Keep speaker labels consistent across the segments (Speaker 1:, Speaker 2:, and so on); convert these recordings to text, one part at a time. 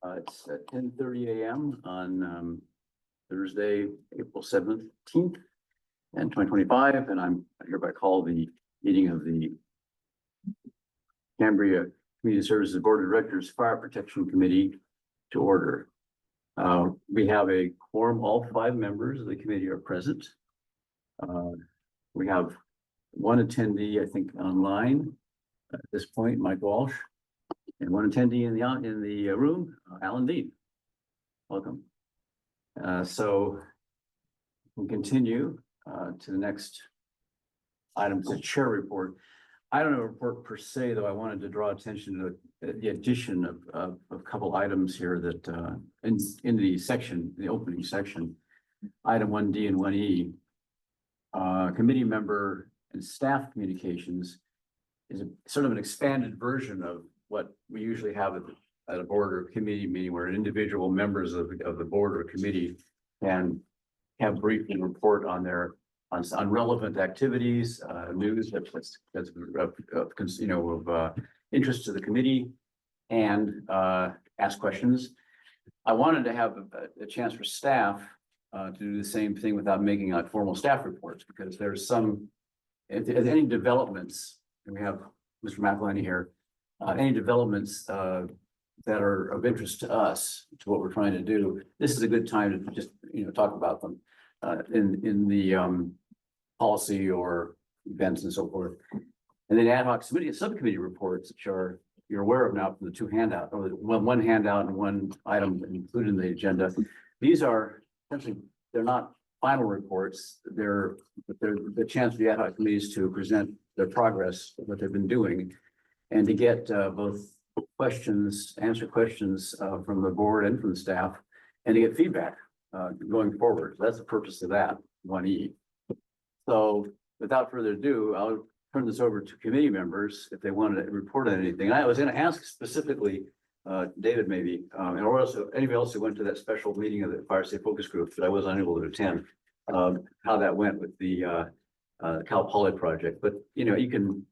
Speaker 1: It's at 10:30 a.m. on Thursday, April 17th and 2025, and I'm hereby call the meeting of the Cambria Community Services Board of Directors Fire Protection Committee to order. We have a quorum. All 5 members of the committee are present. We have one attendee, I think, online at this point, Mike Walsh, and one attendee in the room, Alan Dean. Welcome. So we'll continue to the next item, the chair report. I don't have a report per se, though. I wanted to draw attention to the addition of a couple items here that in the section, the opening section, item 1D and 1E. Committee member and staff communications is sort of an expanded version of what we usually have at a board or committee meeting, where individual members of the board or committee can have briefing report on their on relevant activities, news that's of interest to the committee, and ask questions. I wanted to have a chance for staff to do the same thing without making out formal staff reports, because there's if any developments, and we have Mr. McElhenney here, any developments that are of interest to us, to what we're trying to do, this is a good time to just talk about them in the policy or events and so forth. And then ad hoc subcommittee reports, which you're aware of now from the 2 handouts, or one handout and one item included in the agenda. These are essentially, they're not final reports. They're the chance for the ad hoc committees to present their progress, what they've been doing, and to get both answer questions from the board and from the staff, and to get feedback going forward. So that's the purpose of that 1E. So without further ado, I'll turn this over to committee members if they wanted to report on anything. And I was going to ask specifically, David maybe, and also anybody else who went to that special meeting of the Fire Safe Focus Group that I was unable to attend, how that went with the Cal Poly project. But you can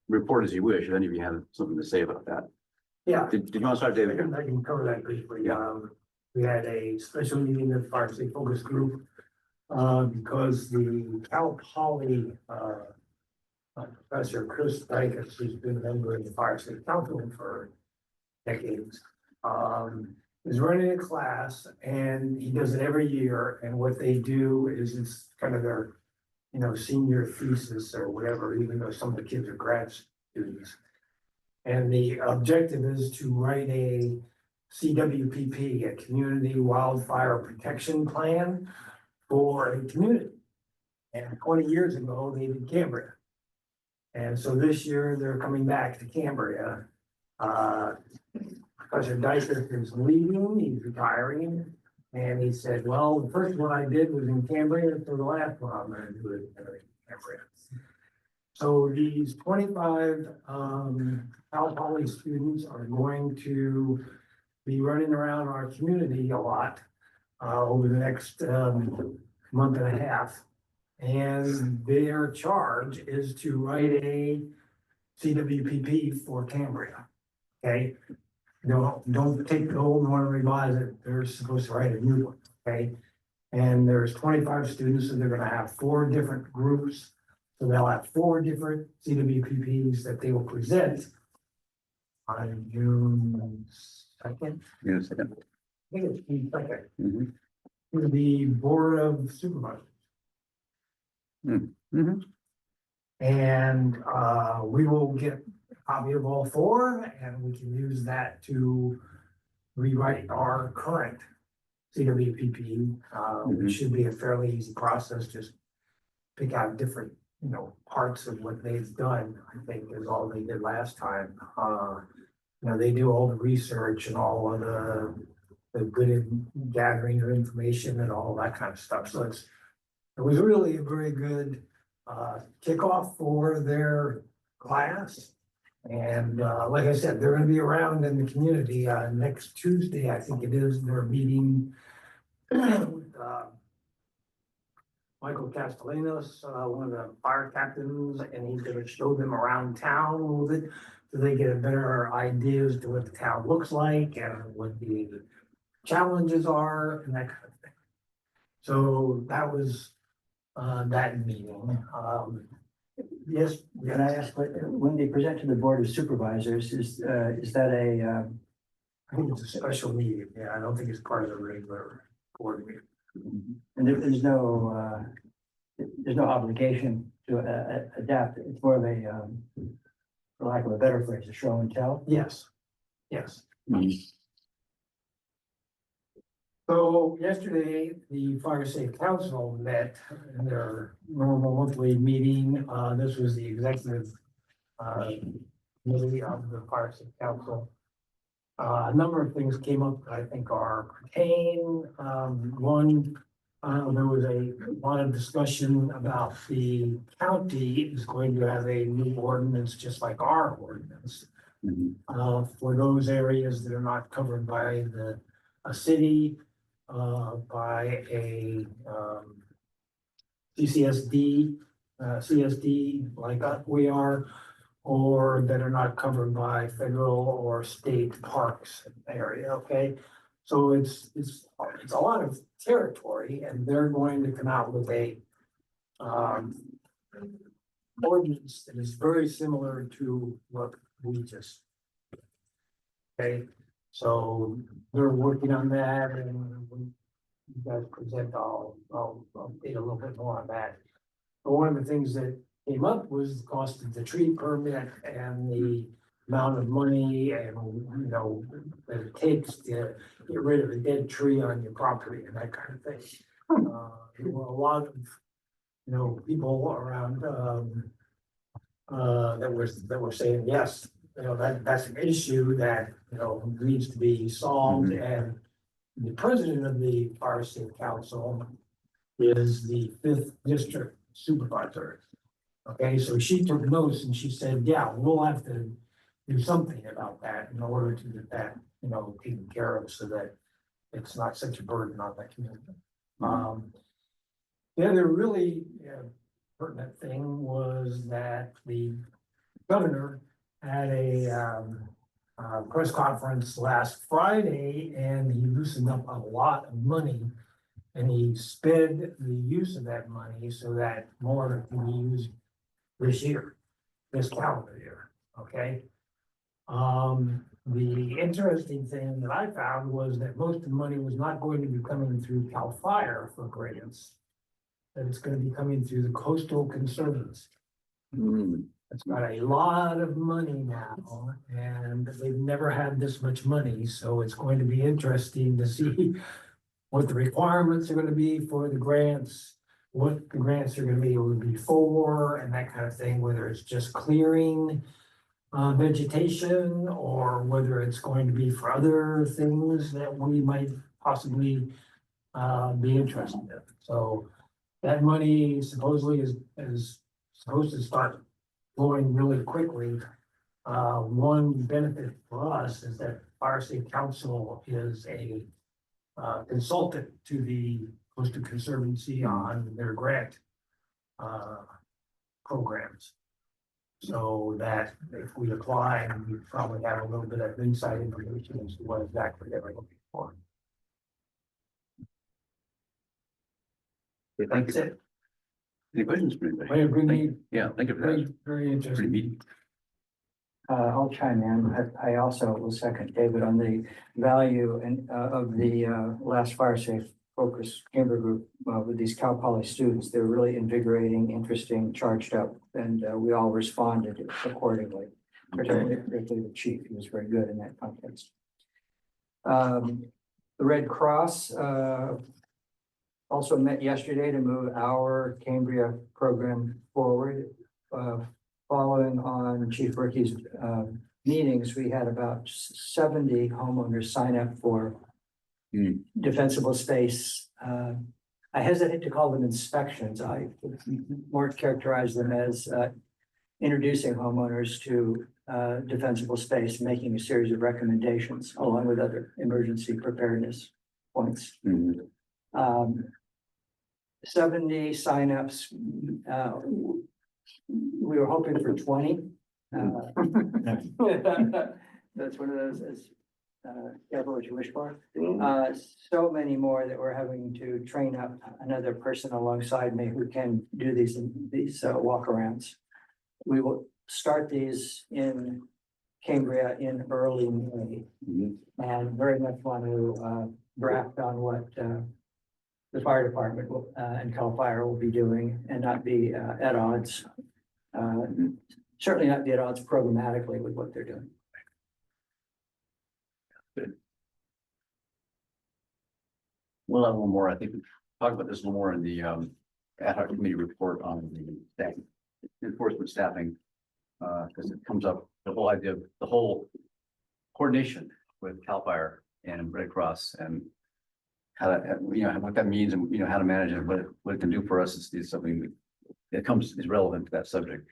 Speaker 1: report as you wish if any of you have something to say about that.
Speaker 2: Yeah.
Speaker 1: Did you want to start, David?
Speaker 2: I can cover that briefly.
Speaker 1: Yeah.
Speaker 2: We had a special meeting of the Fire Safe Focus Group because the Cal Poly Professor Chris Dykes, who's been a member of the Fire Safe Council for decades, is running a class, and he does it every year. And what they do is it's kind of their senior thesis or whatever, even though some of the kids are grad students. And the objective is to write a CWPP, a Community Wildfire Protection Plan for a community. And 20 years ago, they did Cambria. And so this year they're coming back to Cambria. Professor Dyson is leaving, he's retiring. And he said, well, the first one I did was in Cambria, so the last one I'm going to do is in Cambria. So these 25 Cal Poly students are going to be running around our community a lot over the next month and a half. And their charge is to write a CWPP for Cambria. Okay. Don't take the old one and revise it. They're supposed to write a new one, okay? And there's 25 students, so they're gonna have 4 different groups. So they'll have 4 different CWPPs that they will present on June 2nd.
Speaker 1: June 2nd.
Speaker 2: I think it's June 2nd. To the Board of Supervisors. And we will get a copy of all 4, and we can use that to rewrite our current CWPP, which should be a fairly easy process. Just pick out different, parts of what they've done. I think is all they did last time. They do all the research and all of the good gathering of information and all that kind of stuff. So it was really a very good kickoff for their class. And like I said, they're going to be around in the community next Tuesday, I think it is. They're meeting with Michael Castellanos, one of the fire captains, and he's going to show them around town a little bit. so they get a better idea as to what the town looks like and what the challenges are and that kind of thing. So that was, that meeting, yes,
Speaker 3: Can I ask, when they present to the Board of Supervisors, is that a,
Speaker 2: I think it's a special meeting, yeah, I don't think it's part of the regular board meeting.
Speaker 3: and there's no obligation to adapt, it's more of a, for lack of a better phrase, a show and tell?
Speaker 2: Yes, yes. So yesterday, the Fire Safe Council met in their normal monthly meeting. This was the executive committee of the Fire Safe Council. A number of things came up that I think are pertain. One, there was a lot of discussion about the county is going to have a new ordinance, just like our ordinance. For those areas that are not covered by a city, by a CSD, CSD like we are, or that are not covered by federal or state parks area, okay? So it's a lot of territory, and they're going to come out with a ordinance that is very similar to what we just. Okay, so they're working on that, and when you guys present, I'll update a little bit more on that. But one of the things that came up was the cost of the tree permit and the amount of money and, you know, that it takes to get rid of a dead tree on your property and that kind of thing. There were a lot of, you know, people around, that were saying, yes, you know, that's an issue that, you know, needs to be solved. And the president of the Fire Safe Council is the 5th district supervisor. Okay, so she took notes and she said, yeah, we'll have to do something about that in order to get that, you know, taken care of so that it's not such a burden on the community. The other really pertinent thing was that the governor had a press conference last Friday, and he loosened up a lot of money, and he sped the use of that money so that more can be used this year, this calendar year, okay? The interesting thing that I found was that most of the money was not going to be coming through CAL FIRE for grants, that it's going to be coming through the Coastal Conservancy. It's got a lot of money now, and they've never had this much money, so it's going to be interesting to see what the requirements are going to be for the grants, what the grants are going to be able to be for, and that kind of thing, whether it's just clearing vegetation or whether it's going to be for other things that we might possibly be interested in. So that money supposedly is supposed to start flowing really quickly. One benefit for us is that Fire Safe Council is a consultant to the Coastal Conservancy on their grant programs. So that if we apply, we probably have a little bit of inside information as to what exactly they're looking for.
Speaker 1: Thank
Speaker 2: That's
Speaker 1: you.
Speaker 2: it.
Speaker 1: Any questions for anybody?
Speaker 2: Very good meeting.
Speaker 1: Yeah, thank you for
Speaker 2: Very,
Speaker 1: that.
Speaker 2: very
Speaker 1: Pretty
Speaker 2: interesting.
Speaker 1: meeting.
Speaker 3: I'll chime in. I also will second David on the value and of the last Fire Safe Focus Cambria group with these Cal Poly students. They're really invigorating, interesting, charged up, and we all responded accordingly. Particularly the chief, he was very good in that context. The Red Cross also met yesterday to move our Cambria program forward. Following on Chief Ricky's meetings, we had about 70 homeowners sign up for defensible space. I hesitate to call them inspections. I more characterize them as introducing homeowners to defensible space, making a series of recommendations along with other emergency preparedness points. 70 signups. We were hoping for 20. That's one of those, careful what you wish for. So many more that we're having to train up another person alongside me who can do these walkarounds. We will start these in Cambria in early May. And very much want to draft on what the fire department and CAL FIRE will be doing and not be at odds. Certainly not be at odds programmatically with what they're doing.
Speaker 1: We'll have one more, I think, we talked about this a little more in the ad hoc committee report on the staff, enforcement staffing. Because it comes up, the whole idea of the whole coordination with CAL FIRE and Red Cross and how that, what that means and, how to manage it, what it can do for us is something that is relevant to that subject.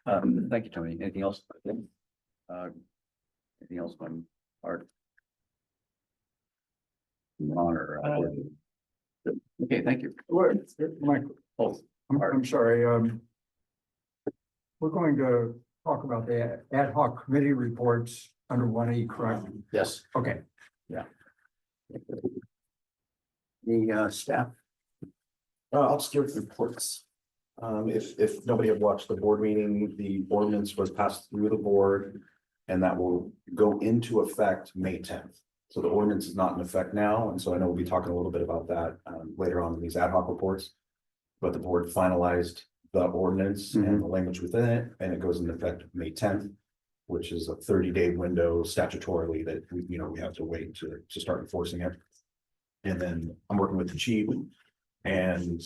Speaker 1: Thank you, Tony. Anything else? Anything else on Art? Ron or? Okay, thank you.
Speaker 4: Mike,
Speaker 1: Oh,
Speaker 4: I'm sorry, we're going to talk about the ad hoc committee reports under 1E, correct?
Speaker 1: yes.
Speaker 4: Okay.
Speaker 1: The staff.
Speaker 5: I'll just give reports. If nobody had watched the board meeting, the ordinance was passed through the board. And that will go into effect May 10th. So the ordinance is not in effect now, and so I know we'll be talking a little bit about that later on in these ad hoc reports. But the board finalized the ordinance and the language within it, and it goes into effect May 10th, which is a 30-day window statutorily that we have to wait to start enforcing it. And then I'm working with the chief and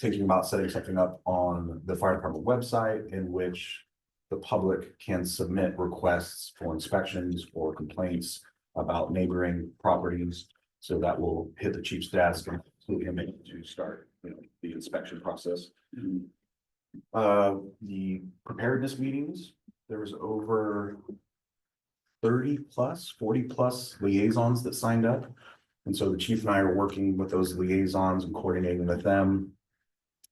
Speaker 5: thinking about setting something up on the fire department website in which the public can submit requests for inspections or complaints about neighboring properties. So that will hit the chief's desk and include him to start, the inspection process. The preparedness meetings, there was over 30 plus, 40 plus liaisons that signed up. And so the chief and I are working with those liaisons and coordinating with them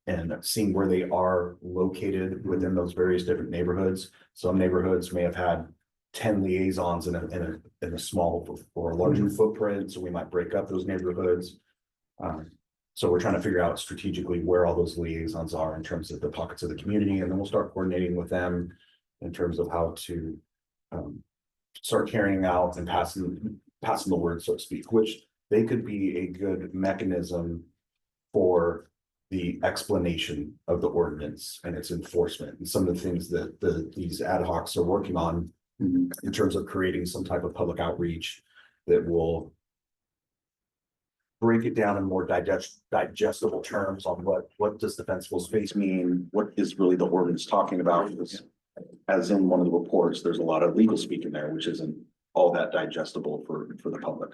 Speaker 5: and seeing where they are located within those various different neighborhoods. Some neighborhoods may have had 10 liaisons in a small or a larger footprint, so we might break up those neighborhoods. So we're trying to figure out strategically where all those liaisons are in terms of the pockets of the community, and then we'll start coordinating with them in terms of how to start carrying out and passing the word, so to speak, which they could be a good mechanism for the explanation of the ordinance and its enforcement and some of the things that these ad hocs are working on in terms of creating some type of public outreach that will break it down in more digestible terms on what does defensible space mean, what is really the ordinance talking about. As in one of the reports, there's a lot of legal speak in there, which isn't all that digestible for the public.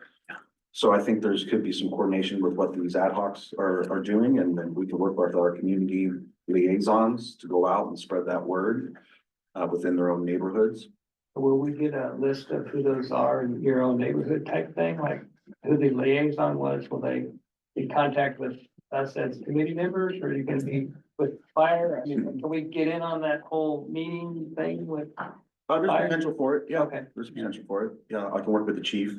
Speaker 5: So I think could be some coordination with what these ad hocs are doing, and then we can work with our community liaisons to go out and spread that word within their own neighborhoods.
Speaker 6: Will we get a list of who those are in your own neighborhood type thing, like who the liaison was? Will they be in contact with us as committee members, or are you gonna be with fire? I mean, can we get in on that whole meeting thing with?
Speaker 5: There's potential for it, yeah,
Speaker 6: Okay.
Speaker 5: there's potential for it, yeah, I can work with the chief.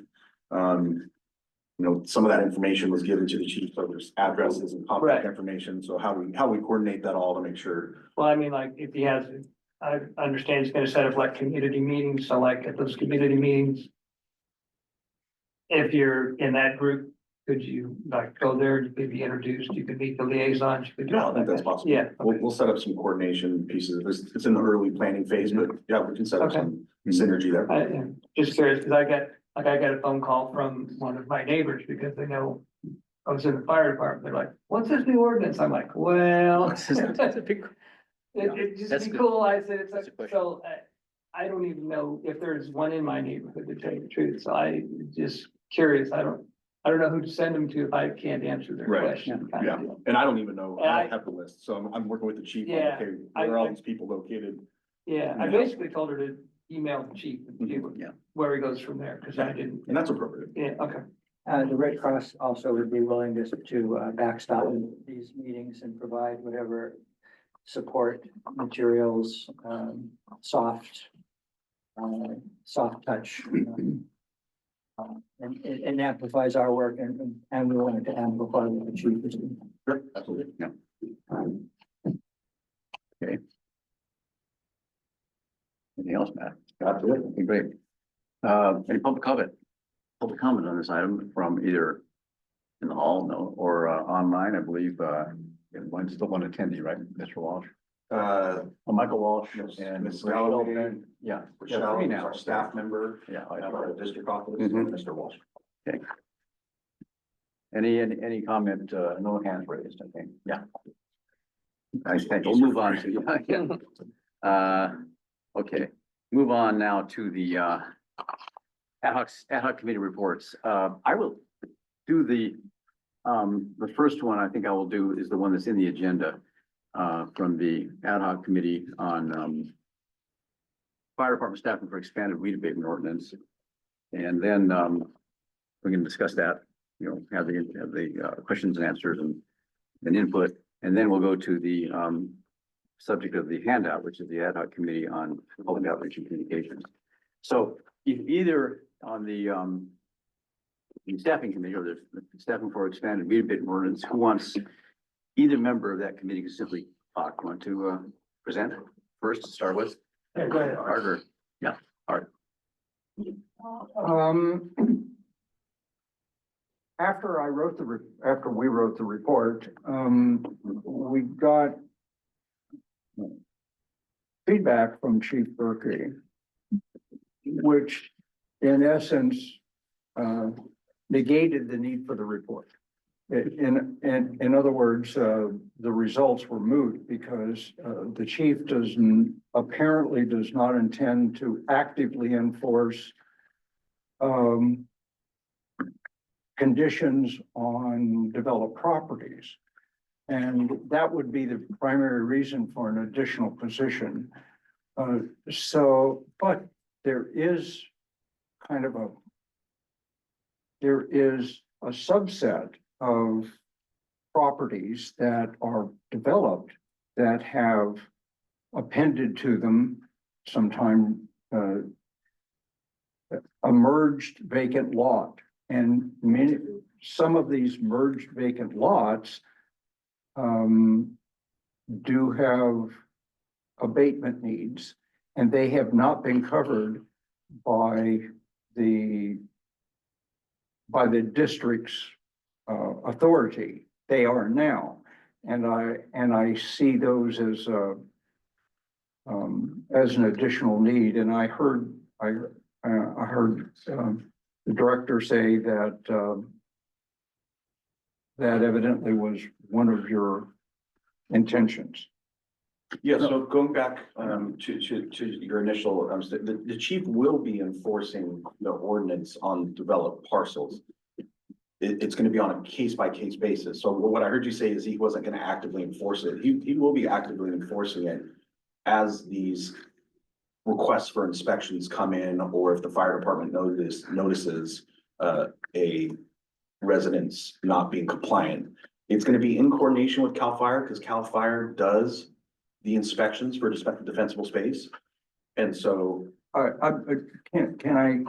Speaker 5: Some of that information was given to the chief, so there's addresses and contact information, so how we coordinate that all to make sure.
Speaker 6: Well, I mean, like if he has, I understand he's gonna set up like community meetings, so like at those community meetings, if you're in that group, could you like go there, you could be introduced, you could meet the liaisons, you could do
Speaker 5: Yeah,
Speaker 6: all
Speaker 5: I think
Speaker 6: that.
Speaker 5: that's possible.
Speaker 6: Yeah.
Speaker 5: We'll set up some coordination pieces. It's in the early planning phase, but yeah, we can set up
Speaker 6: Okay.
Speaker 5: some synergy there.
Speaker 6: I am just curious, because I got a phone call from one of my neighbors because they know I was in the fire department. They're like, what's this new ordinance? I'm like, well, it'd just
Speaker 1: That's
Speaker 6: be
Speaker 1: good.
Speaker 6: cool. I said,
Speaker 1: That's a question.
Speaker 6: so I don't even know if there's one in my neighborhood, to tell you the truth. So I just curious. I don't know who to send them to if I can't answer their
Speaker 5: Right.
Speaker 6: question. kind of
Speaker 5: Yeah,
Speaker 6: deal.
Speaker 5: and I don't even know,
Speaker 6: And
Speaker 5: I don't have the list, so I'm working with the chief. on,
Speaker 6: Yeah,
Speaker 5: okay,
Speaker 6: I-
Speaker 5: where are all these people located?
Speaker 6: Yeah, I
Speaker 5: Yeah.
Speaker 6: basically told her to email the chief and see
Speaker 1: Yeah.
Speaker 6: where he goes from there, because I didn't.
Speaker 5: And that's appropriate.
Speaker 6: Yeah, okay.
Speaker 3: The Red Cross also would be willing to backstop these meetings and provide whatever support materials, soft, soft touch. And it amplifies our work and we wanted to amplify what the chief is doing.
Speaker 1: Sure, absolutely, yeah. Okay. Anything else, Matt? Absolutely. Okay, great. Any public comment? Public comment on this item from either in the hall, no, or online, I believe, one still one attendee, right, Mr. Walsh? Michael Walsh and
Speaker 5: Ms.
Speaker 1: Michelle,
Speaker 5: Galloway.
Speaker 1: yeah.
Speaker 5: Michelle,
Speaker 1: three
Speaker 5: who's
Speaker 1: now.
Speaker 5: our staff member,
Speaker 1: Yeah.
Speaker 5: our district office,
Speaker 1: Mhm.
Speaker 5: and Mr. Walsh.
Speaker 1: Any comment, no hands raised, I think, yeah. I think we'll move on to, okay, move on now to the, ad hoc committee reports. I will do the first one I think I will do is the one that's in the agenda, from the ad hoc committee on, fire department staffing for expanded weed abatement ordinance. And then, we can discuss that, you know, have the questions and answers and input. And then we'll go to the, subject of the handout, which is the ad hoc committee on public outreach and communications. So if either on the staffing committee or the staffing for expanded weed abatement ordinance, who wants, either member of that committee can simply talk. Want to present first to start with?
Speaker 2: Yeah, go ahead.
Speaker 1: Art, yeah, Art.
Speaker 4: After we wrote the report, we got feedback from Chief Berkey, which in essence, negated the need for the report. In other words, the results were moot because, the chief apparently does not intend to actively enforce, conditions on developed properties. And that would be the primary reason for an additional position. But there is a subset of properties that are developed that have appended to them sometime, a merged vacant lot. And some of these merged vacant lots do have abatement needs, and they have not been covered by the district's authority. They are now, and I see those as an additional need. And I heard the director say that that evidently was one of your intentions.
Speaker 5: Yeah, so going back to your initial, the chief will be enforcing the ordinance on developed parcels. It's going to be on a case by case basis. So what I heard you say is he wasn't going to actively enforce it. He will be actively enforcing it as these requests for inspections come in, or if the fire department notices a residence not being compliant. It's going to be in coordination with CAL FIRE, because CAL FIRE does the inspections for defensible space. And so
Speaker 4: Can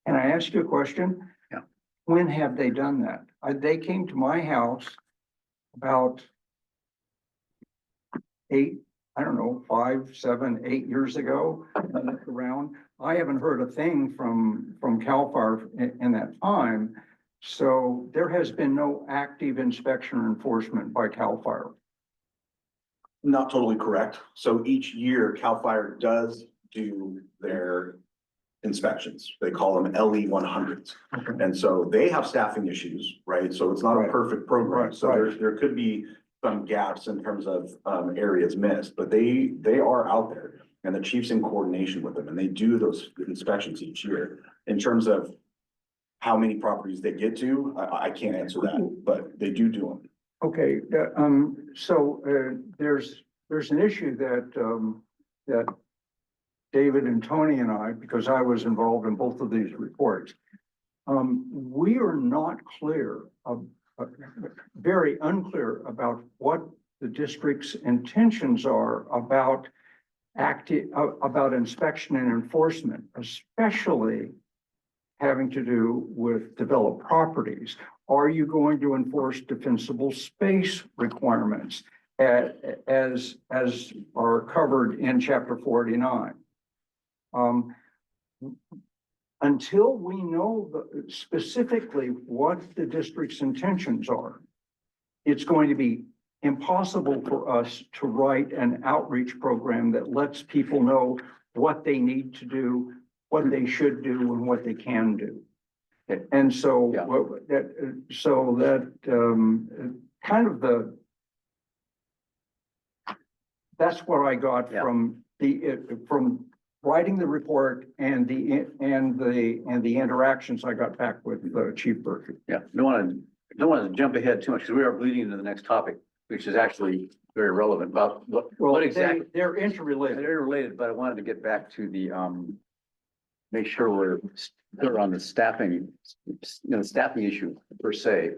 Speaker 4: I ask you a question?
Speaker 1: Yeah.
Speaker 4: When have they done that? They came to my house about 5, 7, 8 years ago. I looked around. I haven't heard a thing from CAL FIRE in that time. So there has been no active inspection or enforcement by CAL FIRE.
Speaker 5: not totally correct. So each year CAL FIRE does do their inspections. They call them LE 100s.
Speaker 4: Okay.
Speaker 5: And so they have staffing issues, right? So it's not a
Speaker 4: Right.
Speaker 5: perfect program.
Speaker 4: Right,
Speaker 5: So
Speaker 4: right.
Speaker 5: there could be some gaps in terms of areas missed, but they are out there, and the chief's in coordination with them, and they do those inspections each year. In terms of how many properties they get to, I can't answer that, but they do them.
Speaker 4: Okay, so there's an issue that David and Tony and I, because I was involved in both of these reports, we are not clear, very unclear about what the district's intentions are about about inspection and enforcement, especially having to do with developed properties. Are you going to enforce defensible space requirements as are covered in chapter 49? Until we know specifically what the district's intentions are, it's going to be impossible for us to write an outreach program that lets people know what they need to do, what they should do, and what they can do. And so
Speaker 1: Yeah.
Speaker 4: Kind of that's what I got
Speaker 1: Yeah.
Speaker 4: from writing the report and the interactions I got back with Chief Berkey.
Speaker 1: Yeah, don't want to jump ahead too much because we are bleeding into the next topic, which is actually very relevant about what exactly.
Speaker 4: They're interrelated.
Speaker 1: They're related, but I wanted to get back to the, make sure we're on the staffing, staffing issue per se.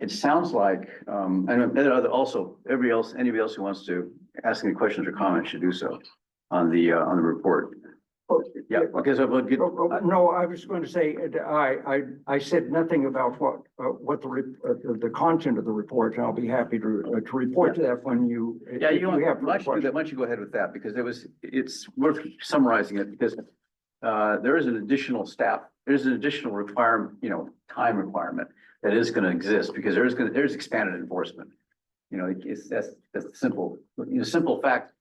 Speaker 1: It sounds like, and also anybody else who wants to ask any questions or comments should do so on the report. Yeah, because I would get.
Speaker 4: No, I was going to say, I said nothing about what the content of the report, and I'll be happy to report to that when you.
Speaker 1: Yeah,
Speaker 4: if
Speaker 1: why
Speaker 4: have
Speaker 1: don't you do that? Why don't you go ahead with that? Because it's worth summarizing it because there is an additional staff, there's an additional requirement, time requirement that is going to exist because there's expanded enforcement. That's the simple fact.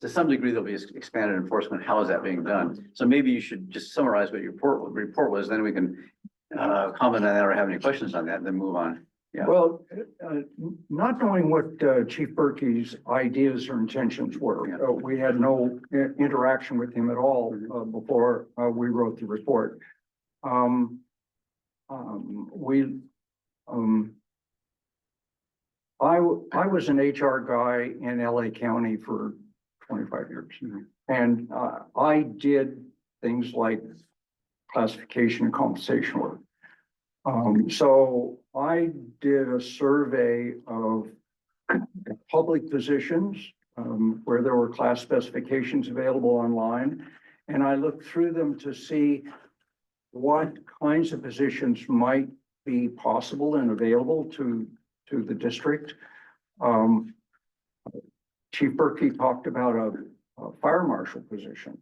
Speaker 1: To some degree, there'll be expanded enforcement. How is that being done? So maybe you should just summarize what your report was, then we can comment on that or have any questions on that and then move on. Yeah.
Speaker 4: Well, not knowing what Chief Berkey's ideas or intentions were,
Speaker 1: Yeah.
Speaker 4: We had no interaction with him at all before we wrote the report. I was an HR guy in LA County for 25 years.
Speaker 1: Mm-hmm.
Speaker 4: And I did things like classification and compensation work. So I did a survey of public positions where there were class specifications available online. And I looked through them to see what kinds of positions might be possible and available to the district. Chief Berkey talked about a fire marshal position.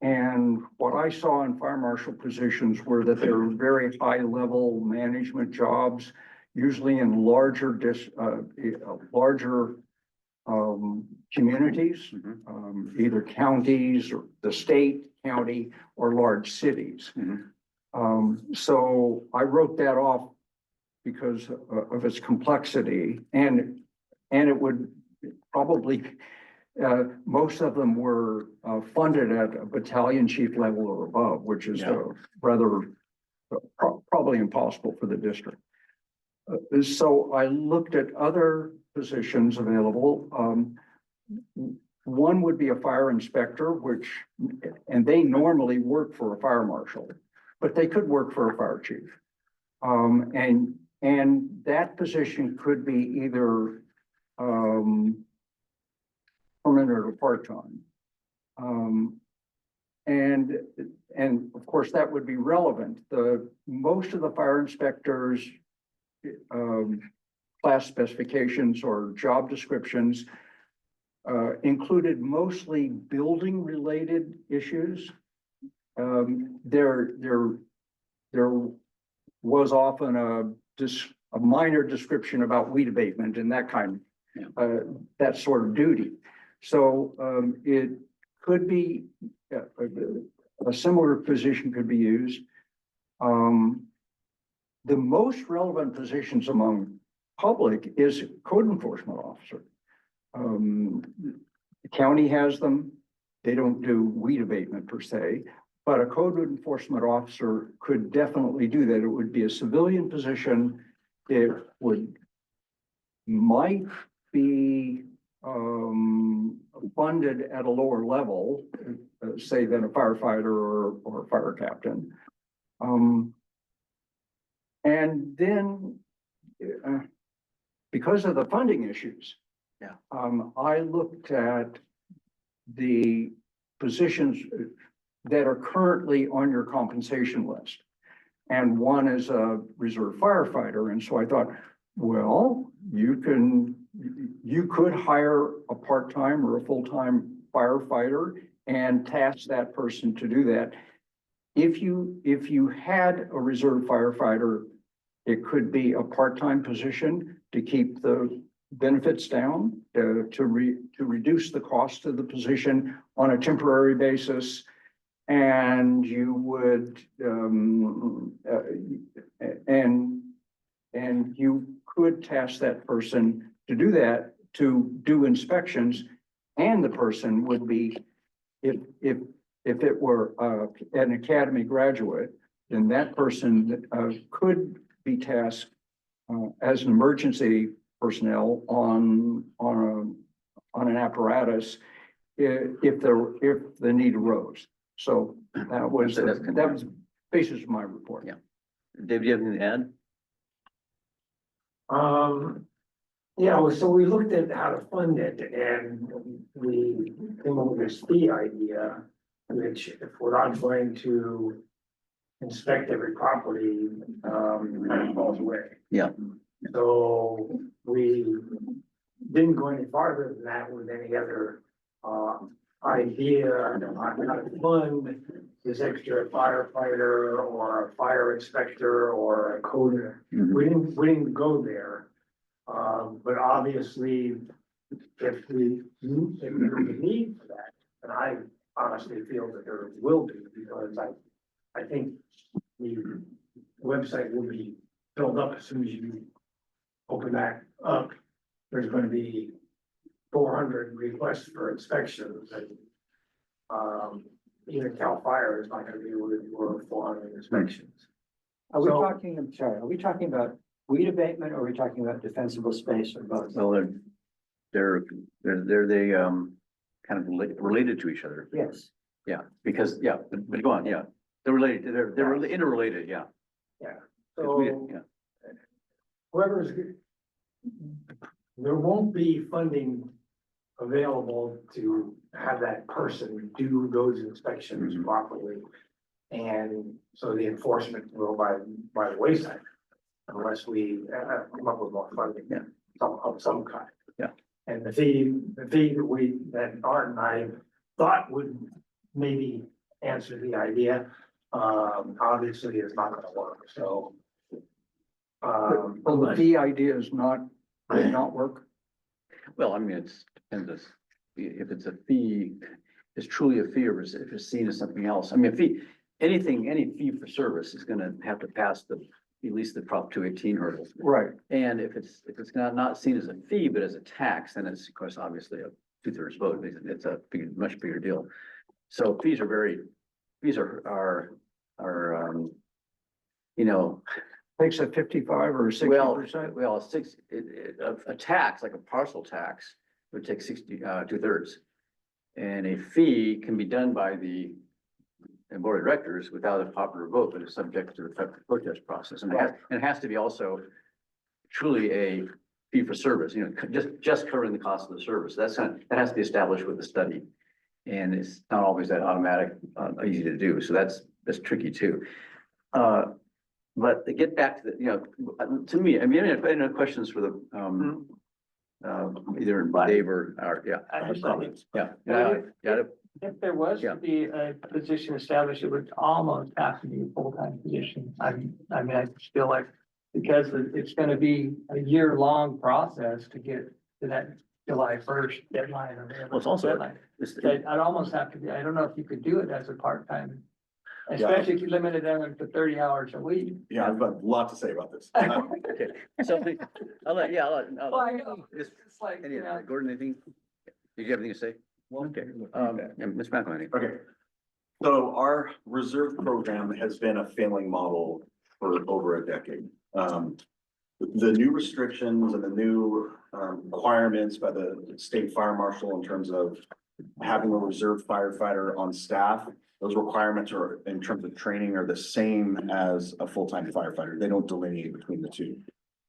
Speaker 4: And what I saw in fire marshal positions were that they were very high level management jobs, usually in larger communities, either counties or the state, county, or large cities. So I wrote that off because of its complexity, and it would probably, most of them were funded at a battalion chief level or above, which is rather probably impossible for the district. So I looked at other positions available. One would be a fire inspector, and they normally work for a fire marshal, but they could work for a fire chief. And that position could be either permanent or part-time. And of course, that would be relevant. Most of the fire inspectors class specifications or job descriptions included mostly building related issues. There was often a minor description about weed abatement and that kind of that sort of duty. So it could be a similar position could be used. The most relevant positions among public is code enforcement officer. The county has them. They don't do weed abatement per se, but a code enforcement officer could definitely do that. It would be a civilian position. It might be funded at a lower level, say than a firefighter or a fire captain. And then because of the funding issues.
Speaker 1: Yeah.
Speaker 4: I looked at the positions that are currently on your compensation list. And one is a reserve firefighter. And so I thought, well, you could hire a part-time or a full-time firefighter and task that person to do that. If you had a reserve firefighter, it could be a part-time position to keep the benefits down, to reduce the cost of the position on a temporary basis. And you would, and you could task that person to do that, to do inspections. And the person would be, if it were an academy graduate, then that person could be tasked as an emergency personnel on an apparatus if the need arose. So that was the basis of my report.
Speaker 1: Yeah. Dave, do you have anything to add?
Speaker 2: Yeah, so we looked at how to fund it and we came up with this fee idea, which if we're not going to inspect every property, kind of falls away.
Speaker 1: Yeah.
Speaker 2: So we didn't go any farther than that with any other idea on how to fund this extra firefighter or a fire inspector or a coder.
Speaker 1: Mhm.
Speaker 2: We didn't go there. But obviously, if there's a need for that, and I honestly feel that there will be, because I think the website will be filled up as soon as you open that up. There's going to be 400 requests for inspections, and even Cal Fire is not going to be able to do 400 inspections.
Speaker 3: Are we
Speaker 2: So-
Speaker 3: talking, I'm sorry, are we talking about weed abatement or are we talking about defensible space or both?
Speaker 1: Well, they're they kind of related to each other.
Speaker 3: Yes.
Speaker 1: Yeah, because, yeah, but go on, yeah. They're related, they're interrelated, yeah. 'Cause we-
Speaker 2: So
Speaker 1: yeah.
Speaker 2: whoever's, there won't be funding available to have that person do those inspections
Speaker 1: Mhm.
Speaker 2: properly. And so the enforcement will by the wayside unless we come up with more funding.
Speaker 1: Yeah.
Speaker 2: Of some kind.
Speaker 1: Yeah.
Speaker 2: And the fee that Art and I thought would maybe answer the idea, obviously is not gonna work, so.
Speaker 4: Well, the idea is did not work.
Speaker 1: Well, I mean, it's depends if it's a fee, it's truly a fee or if it's seen as something else. I mean, a fee, any fee for service is gonna have to pass at least the Prop 218 hurdle.
Speaker 4: Right.
Speaker 1: And if it's not seen as a fee, but as a tax, then it's of course, obviously a 2/3 vote. It's a much bigger deal. So fees are, you know,
Speaker 4: Takes a 55 or 60%.
Speaker 1: well, a tax, like a parcel tax, would take 2/3. And a fee can be done by the board of directors without a popular vote, but it's subject to the protest process. And it has to be also truly a fee for service, you know, just covering the cost of the service. That has to be established with the study. And it's not always that automatic, easy to do. So that's tricky too. But to get back to to me, I mean, any questions for the, either Dave or, yeah.
Speaker 6: I have
Speaker 5: comments.
Speaker 1: Yeah.
Speaker 6: If there was
Speaker 1: Yeah.
Speaker 6: to be a position established, it would almost have to be a full-time position. I mean, I just feel like, because it's gonna be a year-long process to get to that July 1st deadline or whatever.
Speaker 1: Well, it's also-
Speaker 6: deadline. I'd almost have to be, I don't know if you could do it as a part-time, especially if you limited them to 30 hours a week.
Speaker 5: Yeah, I've got a lot to say about this.
Speaker 1: Okay, so I'll let.
Speaker 6: Well, I know,
Speaker 1: Just-
Speaker 6: it's like, you know.
Speaker 1: Gordon, anything? Did you have anything to say? Okay, yeah, Ms. McElhenney.
Speaker 5: Okay. So our reserve program has been a failing model for over a decade. The new restrictions and the new requirements by the state fire marshal in terms of having a reserve firefighter on staff, those requirements are, in terms of training, are the same as a full-time firefighter. They don't delineate between the two.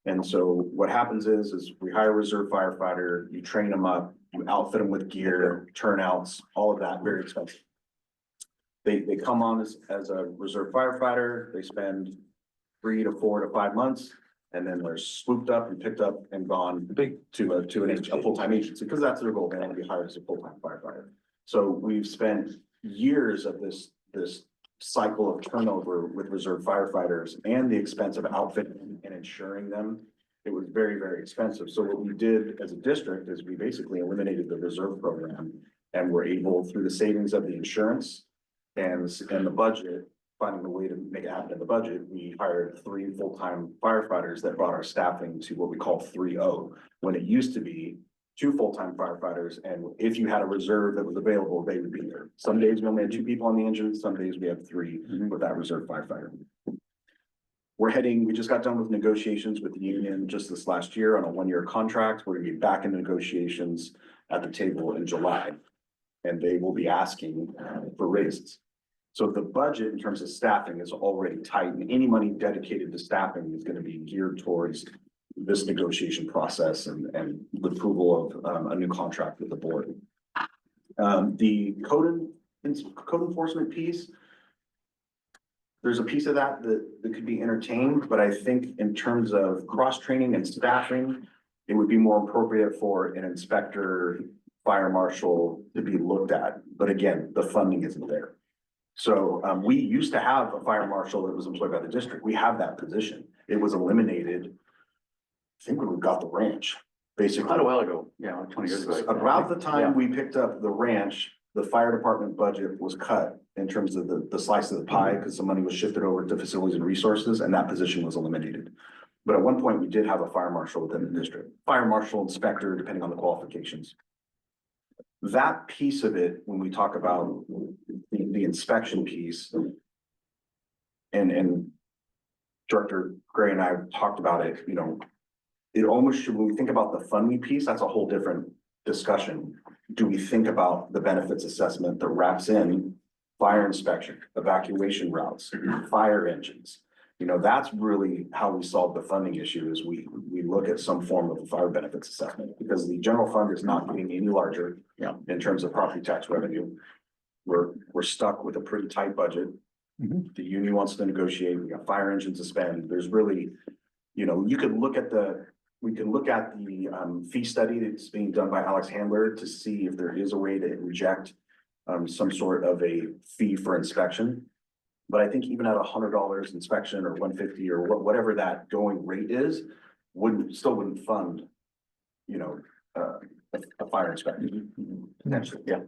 Speaker 5: And so what happens is we hire a reserve firefighter, you train them up, you outfit them with gear, turnouts, all of that, very expensive. They come on as a reserve firefighter, they spend 3 to 4 to 5 months, and then they're swooped up and picked up and gone to a full-time agency, because that's their goal, they want to be hired as a full-time firefighter. So we've spent years of this cycle of turnover with reserve firefighters and the expense of outfitting and insuring them. It was very, very expensive. So what we did as a district is we basically eliminated the reserve program, and were able, through the savings of the insurance and the budget, finding a way to make it happen in the budget, we hired 3 full-time firefighters that brought our staffing to what we call 3-0, when it used to be 2 full-time firefighters, and if you had a reserve that was available, they would be there. Some days we only had 2 people on the engine, some days we have 3 with that reserve firefighter. We just got done with negotiations with the union just this last year on a 1-year contract. We're gonna be back in negotiations at the table in July. And they will be asking for raises. So the budget in terms of staffing is already tight, and any money dedicated to staffing is gonna be geared towards this negotiation process and the approval of a new contract with the board. The code enforcement piece, there's a piece of that could be entertained, but I think in terms of cross-training and staffing, it would be more appropriate for an inspector, fire marshal to be looked at. But again, the funding isn't there. So we used to have a fire marshal that was employed by the district. We have that position. It was eliminated, I think, when we got the ranch, basically.
Speaker 1: Quite a while ago, yeah, like 20 years ago.
Speaker 5: About the time we picked up the ranch, the fire department budget was cut in terms of the slice of the pie, because the money was shifted over to facilities and resources, and that position was eliminated. But at one point, we did have a fire marshal within the district, fire marshal, inspector, depending on the qualifications. That piece of it, when we talk about the inspection piece, and Director Gray and I have talked about it, you know, it almost should, when we think about the funding piece, that's a whole different discussion. Do we think about the benefits assessment that wraps in fire inspection, evacuation routes, fire engines? You know, that's really how we solve the funding issue, is we look at some form of a fire benefits assessment, because the general fund is not getting any larger.
Speaker 1: Yeah.
Speaker 5: In terms of property tax revenue. We're stuck with a pretty tight budget. The union wants to negotiate, we got fire engines to spend. There's really, you know, we can look at the fee study that's being done by Alex Handler to see if there is a way to inject some sort of a fee for inspection. But I think even at $100 inspection or 150 or whatever that going rate is, still wouldn't fund, you know, a fire inspection. Potentially, yeah.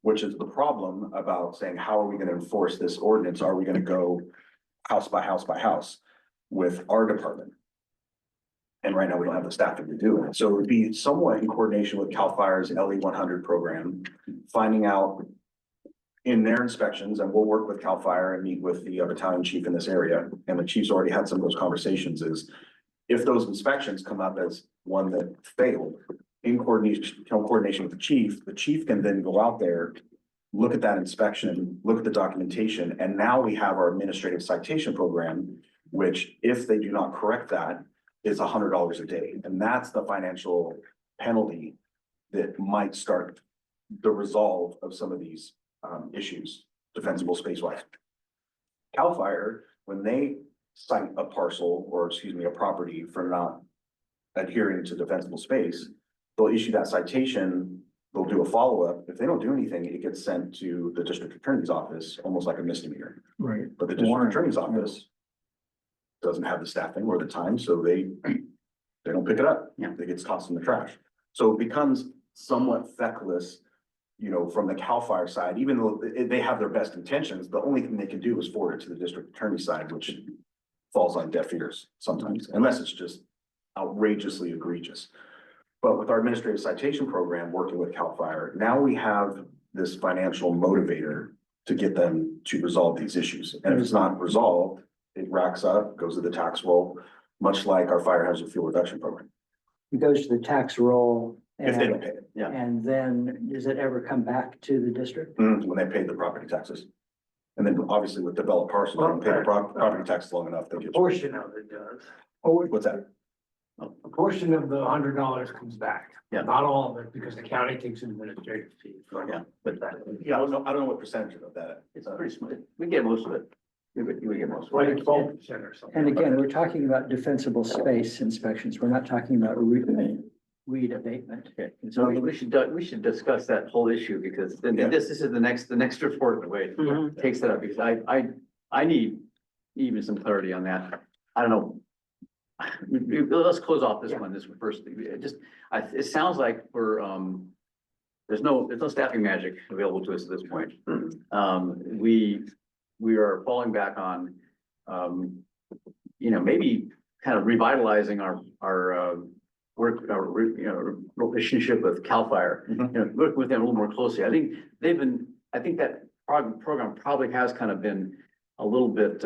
Speaker 5: Which is the problem about saying, how are we going to enforce this ordinance? Are we going to go house by house by house with our department? And right now we don't have the staffing to do it. So it would be somewhat in coordination with CAL FIRE's LE 100 program, finding out in their inspections, and we'll work with CAL FIRE and meet with the battalion chief in this area. And the chief's already had some of those conversations, is if those inspections come up as one that failed, in coordination with the chief can then go out there, look at that inspection, look at the documentation, and now we have our administrative citation program, which if they do not correct that, is $100 a day. And that's the financial penalty that might start the resolve of some of these issues, defensible space-wise. CAL FIRE, when they cite a parcel, or excuse me, a property for not adhering to defensible space, they'll issue that citation, they'll do a follow-up. If they don't do anything, it gets sent to the district attorney's office, almost like a misdemeanor.
Speaker 3: Right.
Speaker 5: But the district attorney's office doesn't have the staffing or the time, so they don't pick it up.
Speaker 1: Yeah.
Speaker 5: It gets tossed in the trash. So it becomes somewhat feckless, you know, from the CAL FIRE side. Even though they have their best intentions, the only thing they can do is forward it to the district attorney side, which falls on deaf ears sometimes, unless it's just outrageously egregious. But with our administrative citation program, working with CAL FIRE, now we have this financial motivator to get them to resolve these issues. And if it's not resolved, it racks up, goes to the tax roll, much like our fire hazard fuel reduction program.
Speaker 3: It goes to the tax roll.
Speaker 5: If they don't pay it,
Speaker 1: Yeah.
Speaker 3: And then does it ever come back to the district?
Speaker 5: when they pay the property taxes. And then obviously with developed parcels, they don't pay the property tax long enough. They get.
Speaker 2: Portion of it does.
Speaker 5: What's that?
Speaker 2: A portion of the $100 comes back.
Speaker 1: Yeah.
Speaker 2: Not all of it, because the county takes an administrative fee.
Speaker 1: Yeah, but
Speaker 5: Yeah, I don't know what percentage of that.
Speaker 1: it's pretty small. We get most of it. We get most of
Speaker 2: Like
Speaker 1: it.
Speaker 2: 12% or something.
Speaker 3: And again, we're talking about defensible space inspections. We're not talking about weed abatement.
Speaker 1: Okay, so we should discuss that whole issue because then
Speaker 5: Yeah.
Speaker 1: this is the next report in a way takes that up because I need even some clarity on that. I don't know. Let's close off this one, this one first. It sounds like there's no staffing magic available to us at this point. We are falling back on, maybe kind of revitalizing our work, our relationship with CAL FIRE, work with them a little more closely. I think that program probably has kind of been a little bit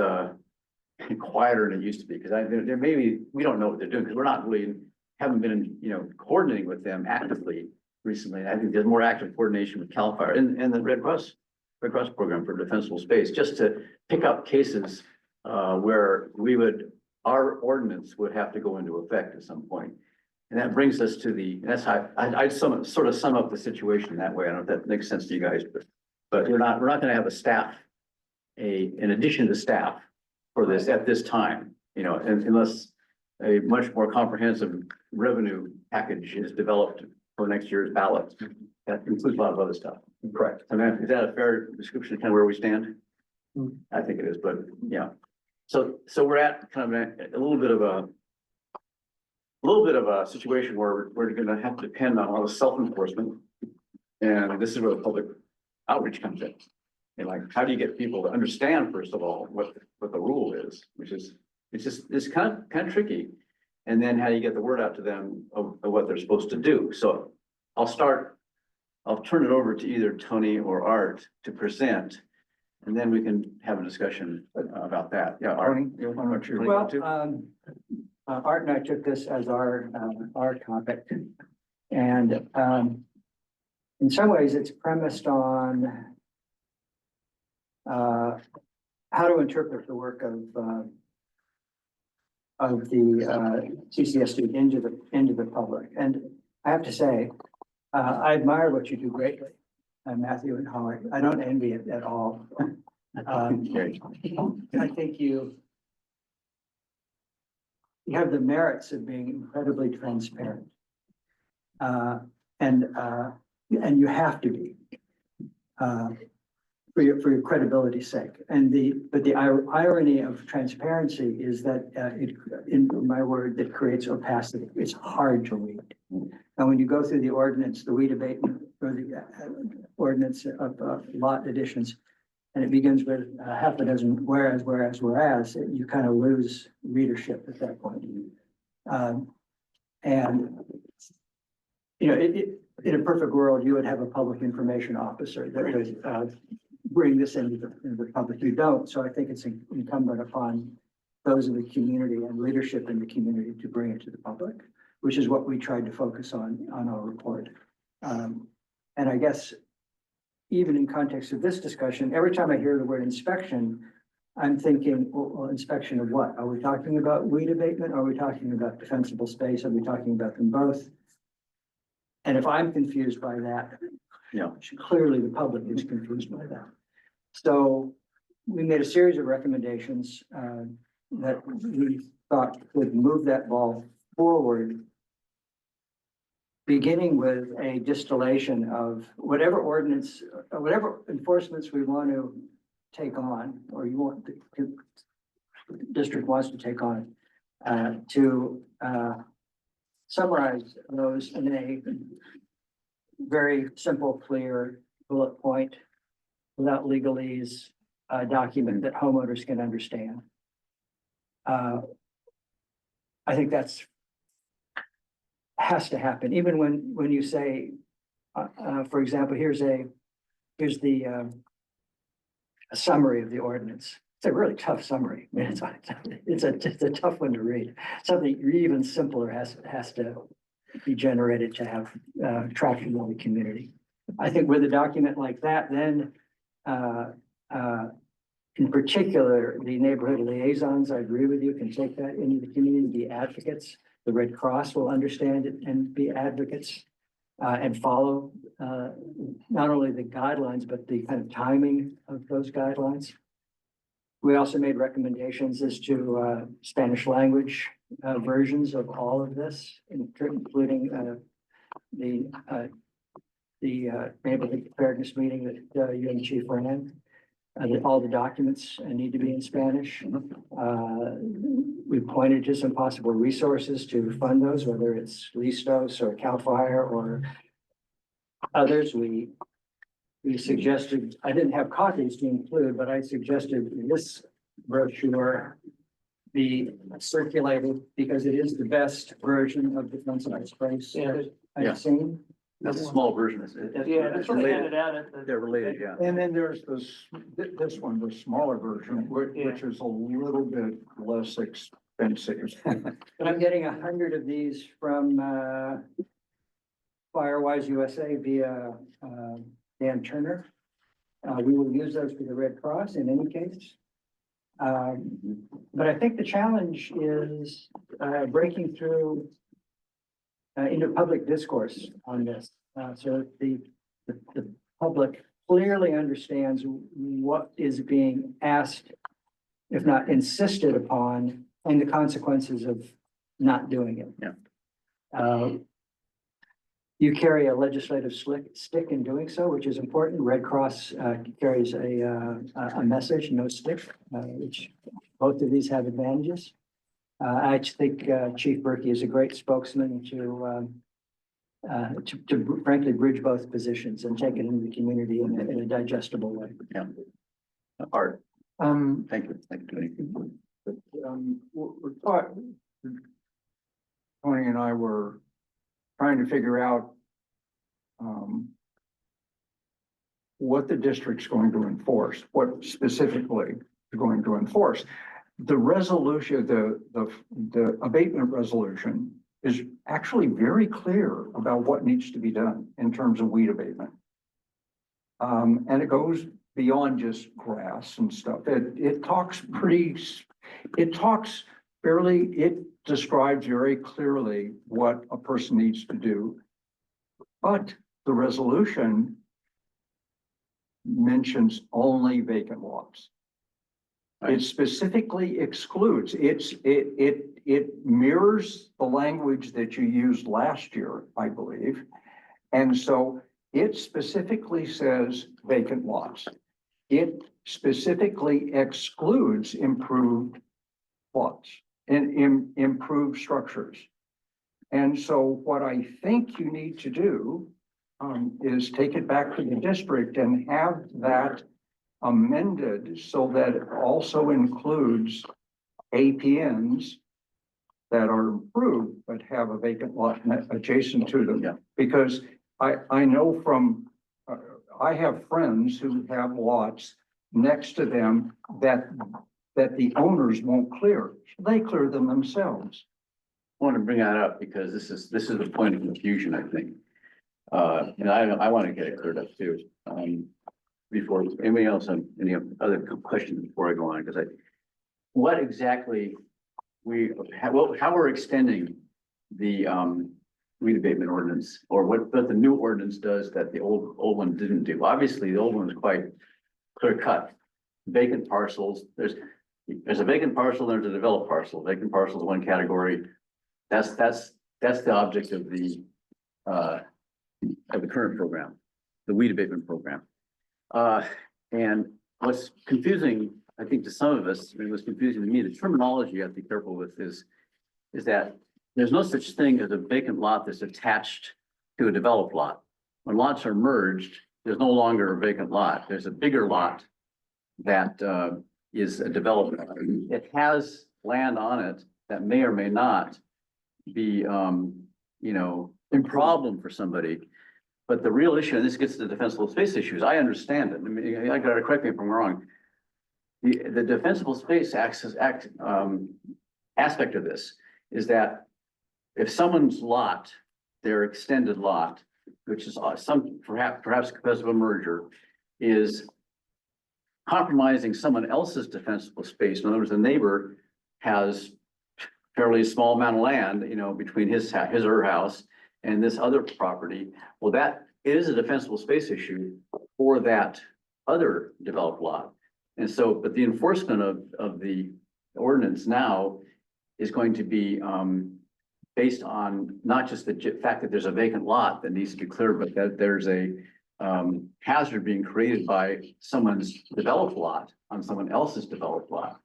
Speaker 1: quieter than it used to be, because there maybe, we don't know what they're doing, because we're not really, haven't been, coordinating with them actively recently. And I think there's more active coordination with CAL FIRE and the Red Cross program for defensible space, just to pick up cases where our ordinance would have to go into effect at some point. And that brings us to that's how I'd sort of sum up the situation that way. I don't know if that makes sense to you guys, but we're not gonna have a staff, in addition to staff for this at this time, unless a much more comprehensive revenue package is developed for next year's ballot. That includes a lot of other stuff.
Speaker 5: Correct.
Speaker 1: I mean, is that a fair description of kind of where we stand? I think it is, but yeah. So we're at kind of a little bit of a situation where we're gonna have to depend on a lot of self-enforcement. And this is where the public outreach comes in. And like, how do you get people to understand, first of all, what the rule is, which is, it's kind of tricky. And then how do you get the word out to them of what they're supposed to do? So I'll turn it over to either Tony or Art to present. And then we can have a discussion about that. Yeah, Art, you want to?
Speaker 3: Well, Art and I took this as our topic. And in some ways, it's premised on how to interpret the work of the CCSD into the public. And I have to say, I admire what you do greatly, Matthew and Holly. I don't envy it at all. I think you have the merits of being incredibly transparent. And you have to be, for your credibility's sake. But the irony of transparency is that in my word, it creates opacity. It's hard to read. And when you go through the ordinance, the weed abatement or the ordinance of lot additions, and it begins with half a dozen whereas, you kind of lose readership at that point. And in a perfect world, you would have a public information officer that would bring this into the public. You don't, so I think it's incumbent upon those in the community and leadership in the community to bring it to the public, which is what we tried to focus on our report. And I guess even in context of this discussion, every time I hear the word inspection, I'm thinking, well, inspection of what? Are we talking about weed abatement? Are we talking about defensible space? Are we talking about them both? And if I'm confused by that, clearly the public is confused by that. So we made a series of recommendations that we thought would move that ball forward, beginning with a distillation of whatever ordinance, whatever enforcements we want to take on, or the district wants to take on, to summarize those in a very simple, clear bullet point, without legalese, document that homeowners can understand. I think that's has to happen, even when you say, for example, here's the a summary of the ordinance. It's a really tough summary. I mean, it's a tough one to read. Something even simpler has to be generated to have traction in the community. I think with a document like that, then in particular, the neighborhood liaisons, I agree with you, can take that into the community, be advocates. The Red Cross will understand it and be advocates and follow not only the guidelines, but the kind of timing of those guidelines. We also made recommendations as to Spanish language versions of all of this, including the neighborhood preparedness meeting that you and the chief ran. That all the documents need to be in Spanish. We pointed to some possible resources to fund those, whether it's Listos or CAL FIRE or others. We suggested, I didn't have copies to include, but I suggested this brochure be circulated because it is the best version of defensible space
Speaker 6: Yeah.
Speaker 1: Yeah.
Speaker 3: I've seen.
Speaker 1: That's a small version.
Speaker 6: Yeah, that's what they handed out at the.
Speaker 1: They're related, yeah.
Speaker 4: And then there's this one, the smaller version, which is a little bit less expensive.
Speaker 3: But I'm getting 100 of these from Firewise USA via Dan Turner. We will use those for the Red Cross in any case. But I think the challenge is breaking through into public discourse on this, so that the public clearly understands what is being asked, if not insisted upon, and the consequences of not doing it.
Speaker 1: Yeah.
Speaker 3: You carry a legislative stick in doing so, which is important. Red Cross carries a message, no stick, which both of these have advantages. I think Chief Berkey is a great spokesman to frankly bridge both positions and take it into the community in a digestible way.
Speaker 1: Yeah. Art,
Speaker 4: Um,
Speaker 1: thank you. Thank you.
Speaker 4: we're taught, Tony and I were trying to figure out what the district's going to enforce, what specifically is going to enforce. The resolution, the abatement resolution is actually very clear about what needs to be done in terms of weed abatement. And it goes beyond just grass and stuff. It describes very clearly what a person needs to do. But the resolution mentions only vacant lots. It specifically excludes, it mirrors the language that you used last year, I believe. And so it specifically says vacant lots. It specifically excludes improved plots and improved structures. And so what I think you need to do is take it back to the district and have that amended so that it also includes APNs that are improved but have a vacant lot adjacent to them.
Speaker 1: Yeah.
Speaker 4: Because I know from, I have friends who have lots next to them that the owners won't clear. They clear them themselves.
Speaker 1: I want to bring that up because this is the point of confusion, I think. And I want to get it cleared up too. Before anybody else have any other questions before I go on, because what exactly how we're extending the weed abatement ordinance, or what the new ordinance does that the old one didn't do. Obviously, the old one was quite clear cut. Vacant parcels, there's a vacant parcel, there's a developed parcel. Vacant parcel is one category. That's the object of the current program, the weed abatement program. And what's confusing, I think, to some of us, it was confusing to me, the terminology you have to be careful with is that there's no such thing as a vacant lot that's attached to a developed lot. When lots are merged, there's no longer a vacant lot. There's a bigger lot that is a developed lot. It has land on it that may or may not be, a problem for somebody. But the real issue, and this gets to the defensible space issues, I understand it. I mean, I gotta correct me if I'm wrong. The defensible space aspect of this is that if someone's lot, their extended lot, which is perhaps because of a merger, is compromising someone else's defensible space. In other words, the neighbor has fairly small amount of land, you know, between his or her house and this other property. Well, that is a defensible space issue for that other developed lot. And so, but the enforcement of the ordinance now is going to be based on not just the fact that there's a vacant lot that needs to be cleared, but that there's a hazard being created by someone's developed lot on someone else's developed lot.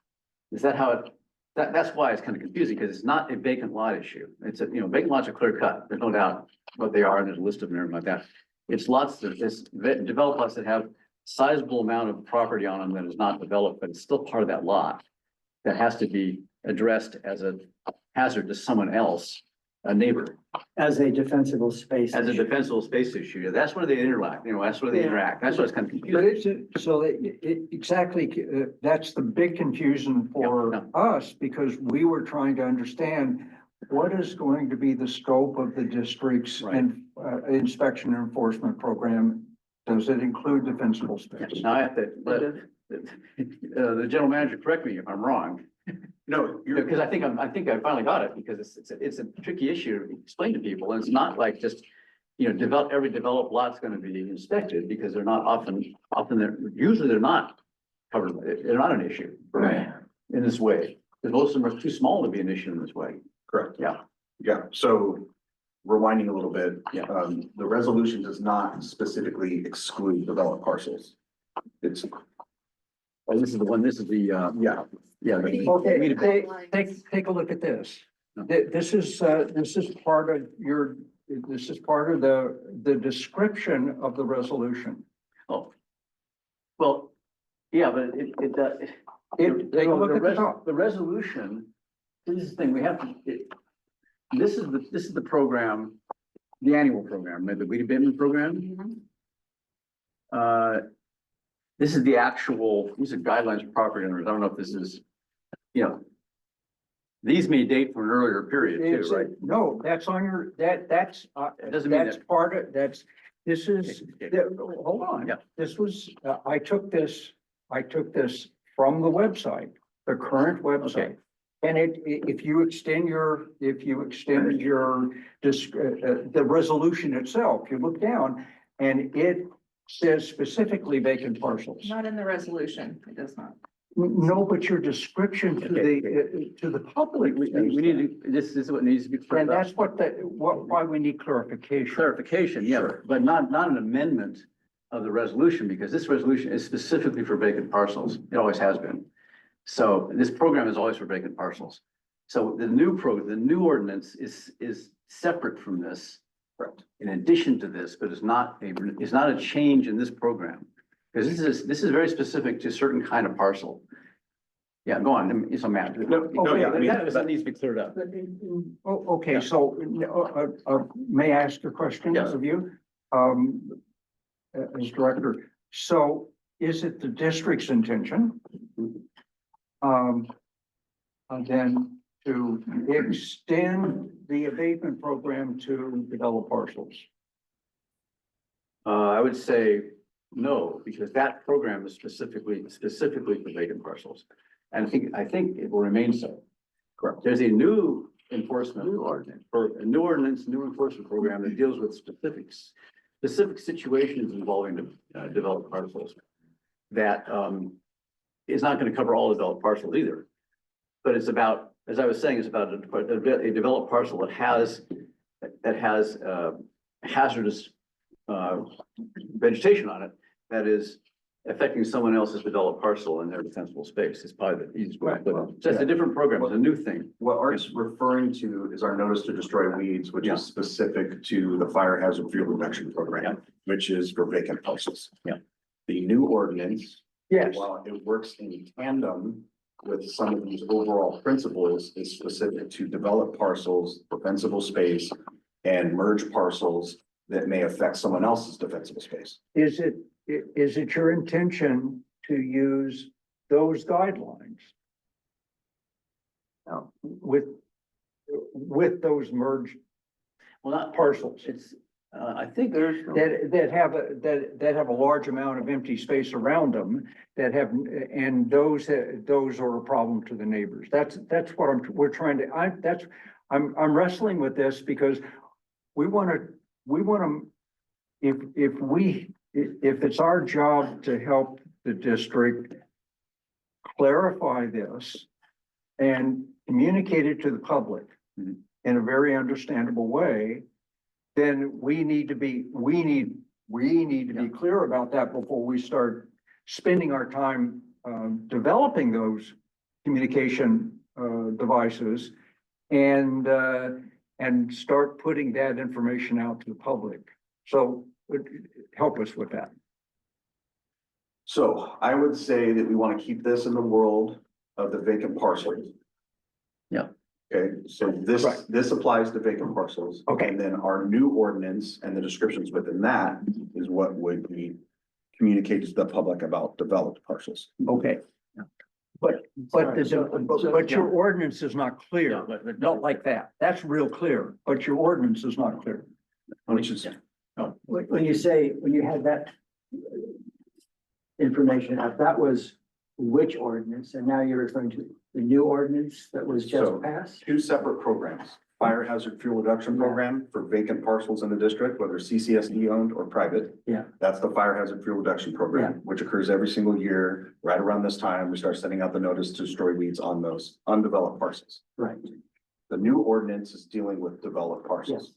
Speaker 1: Is that how it, that's why it's kind of confusing, because it's not a vacant lot issue. It's a, you know, vacant lots are clear cut. There's no doubt what they are, and there's a list of them and everything like that. It's lots that, it's developed lots that have sizable amount of property on them that is not developed, but it's still part of that lot that has to be addressed as a hazard to someone else, a neighbor,
Speaker 3: As a defensible space.
Speaker 1: as a defensible space issue. That's where they interact, you know, that's where they interact. That's what's kind of
Speaker 4: But
Speaker 1: confusing.
Speaker 4: it's, so exactly, that's the big confusion for
Speaker 1: Yeah.
Speaker 4: us, because we were trying to understand what is going to be the scope of the district's
Speaker 1: Right.
Speaker 4: inspection and enforcement program? Does it include defensible space?
Speaker 1: Now I have to let the general manager correct me if I'm wrong.
Speaker 5: No,
Speaker 1: Because I think I finally got it, because it's a tricky issue to explain to people, and it's not like just, you know, every developed lot's gonna be inspected, because they're not usually they're not covered, they're not an issue. In this way, because most of them are too small to be an issue in this way.
Speaker 5: correct.
Speaker 1: Yeah.
Speaker 5: Yeah, so rewinding a little bit.
Speaker 1: Yeah.
Speaker 5: The resolution does not specifically exclude developed parcels. It's,
Speaker 1: Oh, this is the one, this is the,
Speaker 5: yeah,
Speaker 1: yeah.
Speaker 4: Okay, take a look at this.
Speaker 1: No.
Speaker 4: This is part of this is part of the description of the resolution.
Speaker 1: Oh. Well, yeah, but
Speaker 4: Take a look at the top.
Speaker 1: the resolution, this is the thing, we have to, this is the program, the annual program, the weed abatement program. This is the actual, these are guidelines for property owners. I don't know if this is, you know, these may date from an earlier period
Speaker 4: It's-
Speaker 1: too, right?
Speaker 4: No, that's on your, that's,
Speaker 1: It doesn't mean
Speaker 4: that's
Speaker 1: that-
Speaker 4: part of, this is, hold on.
Speaker 1: Yeah.
Speaker 4: This was, I took this from the website, the current website.
Speaker 1: Okay.
Speaker 4: And if you extend your, the resolution itself, you look down and it says specifically vacant parcels.
Speaker 7: Not in the resolution, it does not.
Speaker 4: No, but your description to the public.
Speaker 1: We need to, this is what needs to be
Speaker 4: And
Speaker 1: cleared up.
Speaker 4: that's why we need clarification.
Speaker 1: Clarification, yeah, but not an amendment of the resolution, because this resolution is specifically for vacant parcels. It always has been. So this program is always for vacant parcels. So the new ordinance is separate from this.
Speaker 5: correct.
Speaker 1: In addition to this, but it's not a change in this program. Because this is very specific to certain kind of parcel. Yeah, go on, it's a map.
Speaker 5: No, yeah, I mean,
Speaker 1: That needs to be cleared up.
Speaker 4: Oh, okay, so, may I ask a question
Speaker 1: Yes.
Speaker 4: of you? As director, so is it the district's intention? And then to extend the abatement program to develop parcels?
Speaker 1: I would say no, because that program is specifically for vacant parcels. And I think it will remain so.
Speaker 5: Correct.
Speaker 1: There's a new enforcement ordinance, new enforcement program that deals with specific situations involving developed parcels. That is not going to cover all developed parcels either. But it's about, as I was saying, it's about a developed parcel that has hazardous vegetation on it that is affecting someone else's developed parcel in their defensible space. It's probably the easiest way to put it. So it's a different program, it's a new thing.
Speaker 5: What Art's referring to is our notice to destroy weeds, which
Speaker 1: Yeah.
Speaker 5: is specific to the fire hazard field reduction program, which is for vacant parcels.
Speaker 1: Yeah.
Speaker 5: The new ordinance,
Speaker 4: Yes.
Speaker 5: while it works in tandem with some of these overall principles, is specific to develop parcels, defensible space, and merge parcels that may affect someone else's defensible space.
Speaker 4: Is it your intention to use those guidelines? With those merged
Speaker 1: Well, not
Speaker 4: parcels?
Speaker 1: It's, I think
Speaker 6: There's,
Speaker 4: that have a large amount of empty space around them that have, and those are a problem to the neighbors. That's what we're trying to, I'm wrestling with this because we want to, if it's our job to help the district clarify this and communicate it to the public in a very understandable way, then we need to be clear about that before we start spending our time developing those communication devices and start putting that information out to the public. So help us with that.
Speaker 5: So I would say that we want to keep this in the world of the vacant parcels.
Speaker 1: Yeah.
Speaker 5: Okay, so
Speaker 4: Right.
Speaker 5: this applies to vacant parcels.
Speaker 4: Okay.
Speaker 5: And then our new ordinance and the descriptions within that is what would be communicated to the public about developed parcels.
Speaker 4: Okay. But your ordinance is not clear. Not like that. That's real clear, but your ordinance is not clear.
Speaker 5: Which is,
Speaker 3: When you say, when you had that information out, that was which ordinance? And now you're referring to the new ordinance that was just
Speaker 5: So-
Speaker 3: passed?
Speaker 5: two separate programs. Fire hazard fuel reduction program for vacant parcels in the district, whether CCSD owned or private.
Speaker 3: Yeah.
Speaker 5: That's the fire hazard fuel reduction program, which occurs every single year. Right around this time, we start sending out the notice to destroy weeds on those undeveloped parcels.
Speaker 3: Right.
Speaker 5: The new ordinance is dealing with developed parcels.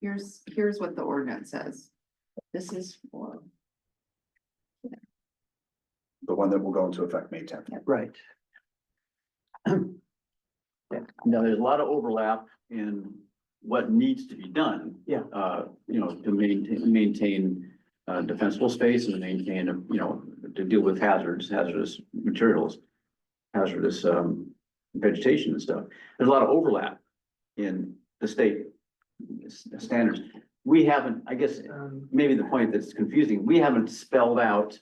Speaker 7: Here's what the ordinance says. This is for,
Speaker 5: The one that will go into effect May 10th.
Speaker 3: Right.
Speaker 1: Now, there's a lot of overlap in what needs to be done.
Speaker 3: Yeah.
Speaker 1: To maintain defensible space and to maintain, to deal with hazardous materials, hazardous vegetation and stuff. There's a lot of overlap in the state standards. We haven't, I guess, maybe the point that's confusing, we haven't spelled out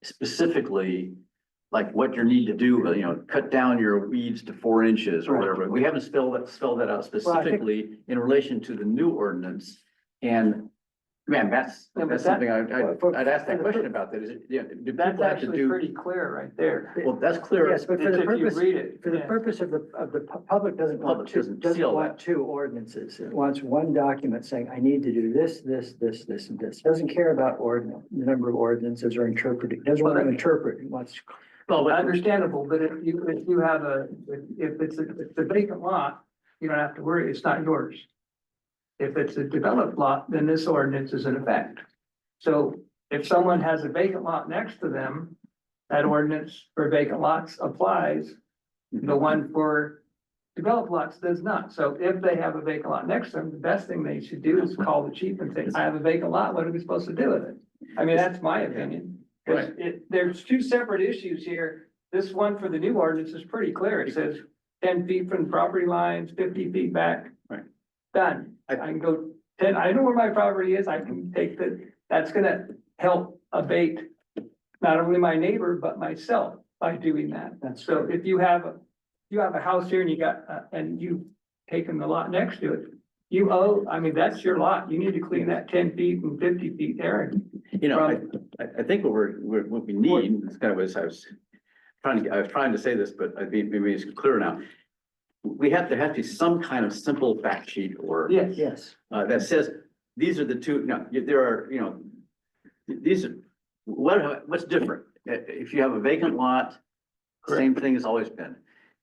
Speaker 1: specifically like what you need to do, cut down your weeds to 4 inches or
Speaker 3: Right.
Speaker 1: whatever. We haven't spelled that out specifically in relation to the new ordinance. And man, that's
Speaker 6: Yeah, but
Speaker 1: something
Speaker 6: that-
Speaker 1: I'd ask that question about that. Is it, do
Speaker 6: that's
Speaker 1: people have to
Speaker 6: actually
Speaker 1: do?
Speaker 6: pretty clear right there.
Speaker 1: Well, that's clear.
Speaker 3: Yes, but for
Speaker 6: If
Speaker 3: the
Speaker 6: you
Speaker 3: purpose,
Speaker 6: read it,
Speaker 3: for the
Speaker 6: yeah.
Speaker 3: purpose of the public doesn't want
Speaker 1: Public
Speaker 3: two,
Speaker 1: doesn't
Speaker 3: doesn't
Speaker 1: see all
Speaker 3: want
Speaker 1: that.
Speaker 3: 2 ordinances. It wants one document saying, I need to do this, and this. Doesn't care about the number of ordinances or interpreting, doesn't want to interpret, it wants.
Speaker 1: Well, but
Speaker 6: Understandable, but if you have if it's a vacant lot, you don't have to worry, it's not yours. If it's a developed lot, then this ordinance is in effect. So if someone has a vacant lot next to them, that ordinance for vacant lots applies. The one for developed lots does not. So if they have a vacant lot next to them, the best thing they should do is call the chief and say, I have a vacant lot, what are we supposed to do with it? I mean, that's my opinion. Cause there's 2 separate issues here. This one for the new ordinance is pretty clear. It says 10 feet from the property lines, 50 feet back.
Speaker 1: Right.
Speaker 6: Done. I can go 10, I know where my property is. I can take that's gonna help abate not only my neighbor, but myself by doing that.
Speaker 3: That's
Speaker 6: So if you have a house here and you got, and you've taken the lot next to it, you owe, I mean, that's your lot. You need to clean that 10 feet and 50 feet there.
Speaker 1: I think what we need, it's kind of what I was trying to say this, but maybe it's clearer now. There has to be some kind of simple fact sheet or
Speaker 6: Yes.
Speaker 3: Yes.
Speaker 1: that says, these are the 2, no, there are, these are, what's different? If you have a vacant lot, same thing has always been.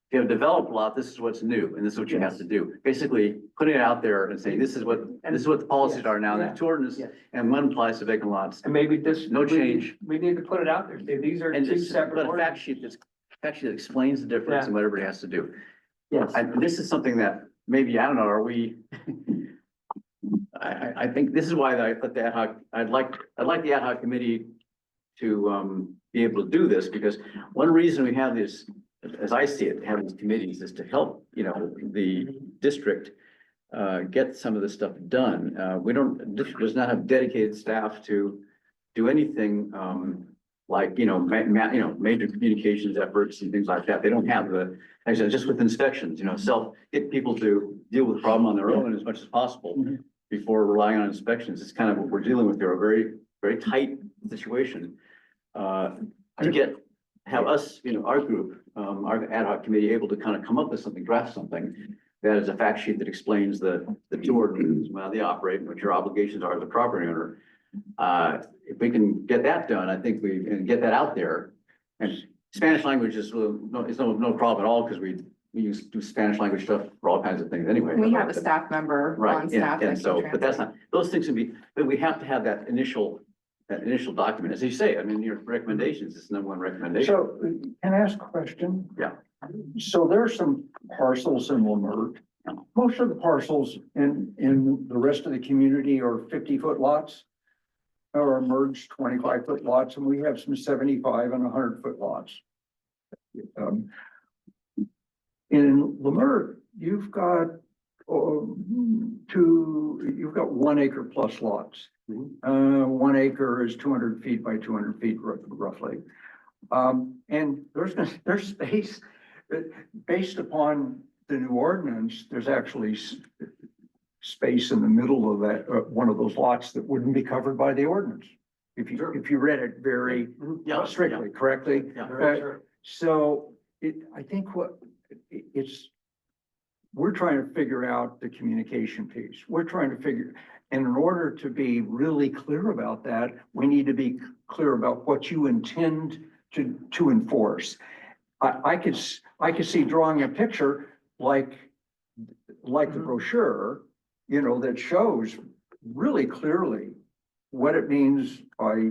Speaker 1: If you have a developed lot, this is what's new, and this is what you have to do. Basically, putting it out there and saying, this is what the policies are now, there's 2 ordinances,
Speaker 3: Yes.
Speaker 1: and one applies to vacant lots.
Speaker 6: And maybe this.
Speaker 1: No change.
Speaker 6: We need to put it out there. Say, these are
Speaker 1: And
Speaker 6: 2
Speaker 1: it's
Speaker 6: separate
Speaker 1: but a fact
Speaker 6: ordinances.
Speaker 1: sheet that explains the difference and what everybody has to do.
Speaker 3: Yes.
Speaker 1: This is something that maybe, I don't know, are we? I think this is why I put the ad hoc, I'd like the ad hoc committee to be able to do this, because one reason we have this, as I see it, have these committees is to help, the district get some of this stuff done. District does not have dedicated staff to do anything like, major communications efforts and things like that. They don't have the, like I said, just with inspections, get people to deal with the problem on their own as much as possible
Speaker 3: Mhm.
Speaker 1: before relying on inspections. It's kind of what we're dealing with here, a very, very tight situation. Have us, our group, our ad hoc committee able to kind of come up with something, draft something that is a fact sheet that explains the two ordinances, how they operate, and what your obligations are as a property owner. If we can get that done, I think we can get that out there. And Spanish language is no problem at all, because we do Spanish language stuff for all kinds of things anyway.
Speaker 7: We have a staff member
Speaker 1: Right,
Speaker 7: on staff.
Speaker 1: and
Speaker 7: that
Speaker 1: so,
Speaker 7: can
Speaker 1: but that's
Speaker 7: translate.
Speaker 1: not, those things can be, but we have to have that initial document, as you say, I mean, your recommendations is number one recommendation.
Speaker 4: So can I ask a question?
Speaker 1: Yeah.
Speaker 4: So there are some parcels in Lamert. Most of the parcels in the rest of the community are 50-foot lots or merged 25-foot lots, and we have some 75 and 100-foot lots. In Lamert, you've got 1 acre plus lots. 1 acre is 200 feet by 200 feet roughly. And there's space, based upon the new ordinance, there's actually space in the middle of that, one of those lots that wouldn't be covered by the ordinance. If you read it very strictly, correctly.
Speaker 1: Yeah.
Speaker 4: So I think we're trying to figure out the communication piece. We're trying to figure, and in order to be really clear about that, we need to be clear about what you intend to enforce. I could see drawing a picture like the brochure, that shows really clearly what it means by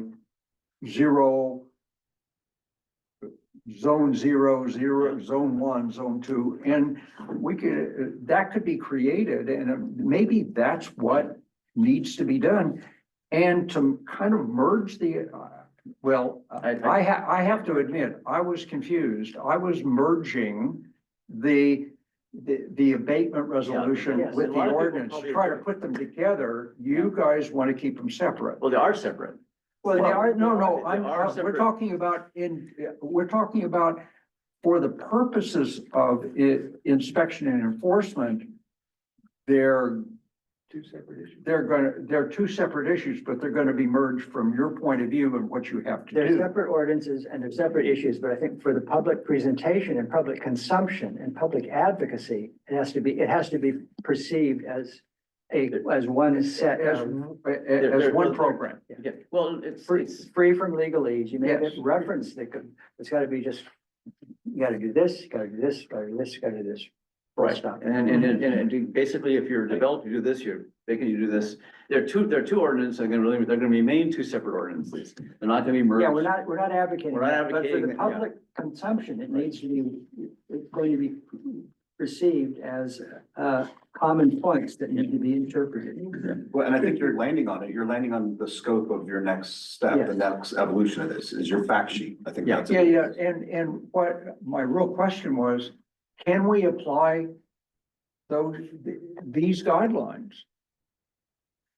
Speaker 4: zone 0, zone 1, zone 2, and that could be created, and maybe that's what needs to be done. And to kind of merge I have to admit, I was confused. I was merging the abatement resolution
Speaker 1: Yes,
Speaker 4: with
Speaker 1: a
Speaker 4: the
Speaker 1: lot of people
Speaker 4: ordinance,
Speaker 1: probably
Speaker 4: try to
Speaker 1: agree.
Speaker 4: put them together. You guys want to keep them separate.
Speaker 1: Well, they are separate.
Speaker 3: Well,
Speaker 4: They are,
Speaker 1: they are
Speaker 4: we're
Speaker 1: separate.
Speaker 4: talking about for the purposes of inspection and enforcement, they're two separate issues. They're two separate issues, but they're gonna be merged from your point of view and what you have to
Speaker 3: They're
Speaker 4: do.
Speaker 3: separate ordinances and they're separate issues, but I think for the public presentation and public consumption and public advocacy, it has to be perceived as one set
Speaker 4: As
Speaker 3: of
Speaker 4: one program.
Speaker 1: Yeah, well, it's
Speaker 3: free from legalese. You may
Speaker 4: Yes.
Speaker 3: get reference that it's gotta be just, you gotta do this, you gotta do this, you gotta do this, you gotta do this. Full
Speaker 1: right.
Speaker 3: stop.
Speaker 1: And basically, if you're a developer, you do this, you're making you do this. There are two ordinances, they're gonna remain two separate ordinances. They're not gonna be merged.
Speaker 3: Yeah, we're not advocating
Speaker 1: We're not
Speaker 3: that, but for
Speaker 1: advocating
Speaker 3: the
Speaker 1: that, yeah.
Speaker 3: public consumption, it needs to be, it's going to be perceived as common points that need to be interpreted.
Speaker 5: Well, and I think you're landing on it. You're landing on the scope of your next step,
Speaker 3: Yes.
Speaker 5: the next evolution of this is your fact sheet. I think
Speaker 1: Yeah.
Speaker 5: that's.
Speaker 4: Yeah, and what my real question was, can we apply these guidelines?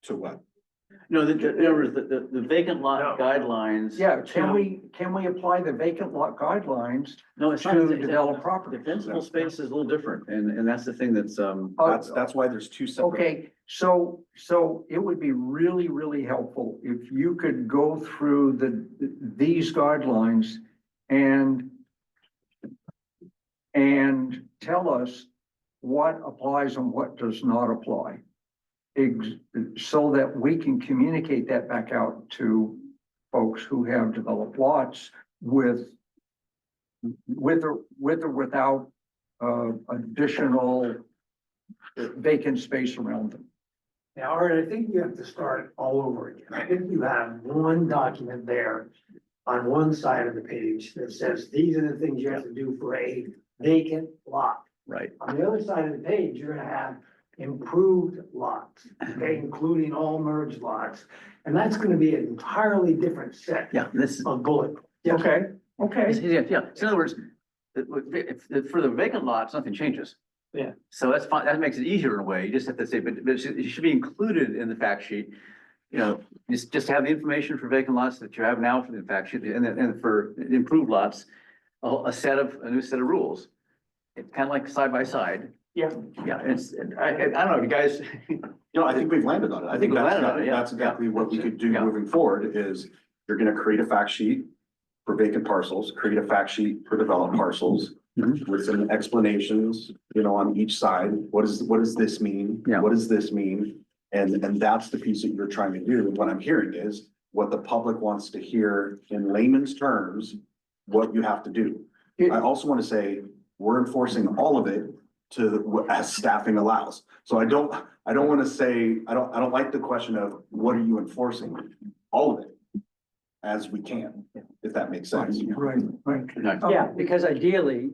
Speaker 5: So what?
Speaker 1: No, the vacant lot guidelines.
Speaker 4: Yeah, can we apply the vacant lot guidelines
Speaker 1: No, it's not.
Speaker 4: to develop property?
Speaker 1: Defensible space is a little different, and that's the thing that's,
Speaker 5: That's why there's two separate.
Speaker 4: Okay, so it would be really, really helpful if you could go through these guidelines and tell us what applies and what does not apply. So that we can communicate that back out to folks who have developed lots with or without additional vacant space around them.
Speaker 2: Now, Art, I think you have to start all over again. I think you have one document there on one side of the page that says, these are the things you have to do for a vacant lot.
Speaker 1: right.
Speaker 2: On the other side of the page, you're gonna have improved lots, okay, including all merged lots. And that's gonna be an entirely different set
Speaker 1: Yeah, this,
Speaker 2: of bullet.
Speaker 4: Okay, okay.
Speaker 1: yeah, so in other words, for the vacant lots, nothing changes.
Speaker 6: Yeah.
Speaker 1: So that's fine, that makes it easier in a way, you just have to say, but it should be included in the fact sheet. you know, just have the information for vacant lots that you have now for the fact sheet, and then for improved lots, a new set of rules. It's kind of like side by side.
Speaker 6: Yeah.
Speaker 1: Yeah, I don't know, you guys,
Speaker 5: You know, I think we've landed on it. I think
Speaker 1: We've
Speaker 5: that's,
Speaker 1: landed on it, yeah,
Speaker 5: that's exactly what we could do
Speaker 1: yeah.
Speaker 5: moving forward is you're gonna create a fact sheet for vacant parcels, create a fact sheet for developed parcels
Speaker 1: Mhm.
Speaker 5: with some explanations, you know, on each side. What does this mean?
Speaker 1: Yeah.
Speaker 5: What does this mean? And that's the piece that you're trying to do. What I'm hearing is what the public wants to hear in layman's terms, what you have to do. I also want to say, we're enforcing all of it as staffing allows. So I don't want to say, I don't like the question of what are you enforcing? All of it as we can, if that makes sense.
Speaker 3: Right, right.
Speaker 1: No,
Speaker 3: Yeah, because ideally,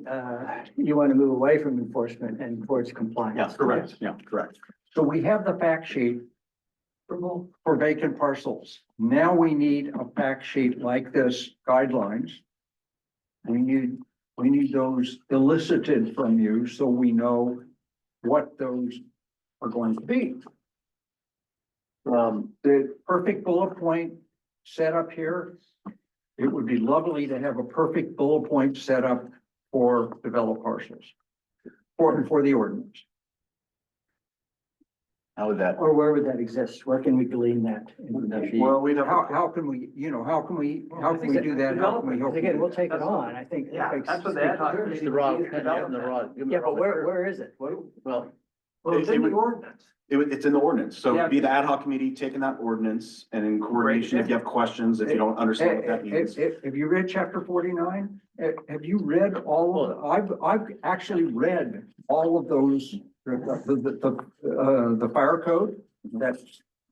Speaker 3: you want to move away from enforcement and towards compliance.
Speaker 1: yeah,
Speaker 5: Correct.
Speaker 1: yeah.
Speaker 5: Correct.
Speaker 4: So we have the fact sheet for vacant parcels. Now we need a fact sheet like this, guidelines. We need those elicited from you so we know what those are going to be. The perfect bullet point set up here. It would be lovely to have a perfect bullet point set up for developed parcels. For the ordinance.
Speaker 1: How would that?
Speaker 3: Or where would that exist? Where can we glean that?
Speaker 5: Well, we'd have.
Speaker 4: How can we, how can we do that? How can we help?
Speaker 3: Again, we'll take it on, I think.
Speaker 2: Yeah,
Speaker 6: That's what the ad hoc committee.
Speaker 1: The raw,
Speaker 6: is about
Speaker 1: the
Speaker 6: that.
Speaker 1: raw.
Speaker 3: Yeah, but where is it?
Speaker 1: Well,
Speaker 2: Well, it's in the ordinance.
Speaker 5: It's in the ordinance, so it'd be
Speaker 4: Yeah.
Speaker 5: the ad hoc committee taking that ordinance and in coordination, if you have questions, if you don't understand what that means.
Speaker 4: Have you read chapter 49? Have you read all of, I've actually read all of those, the fire code.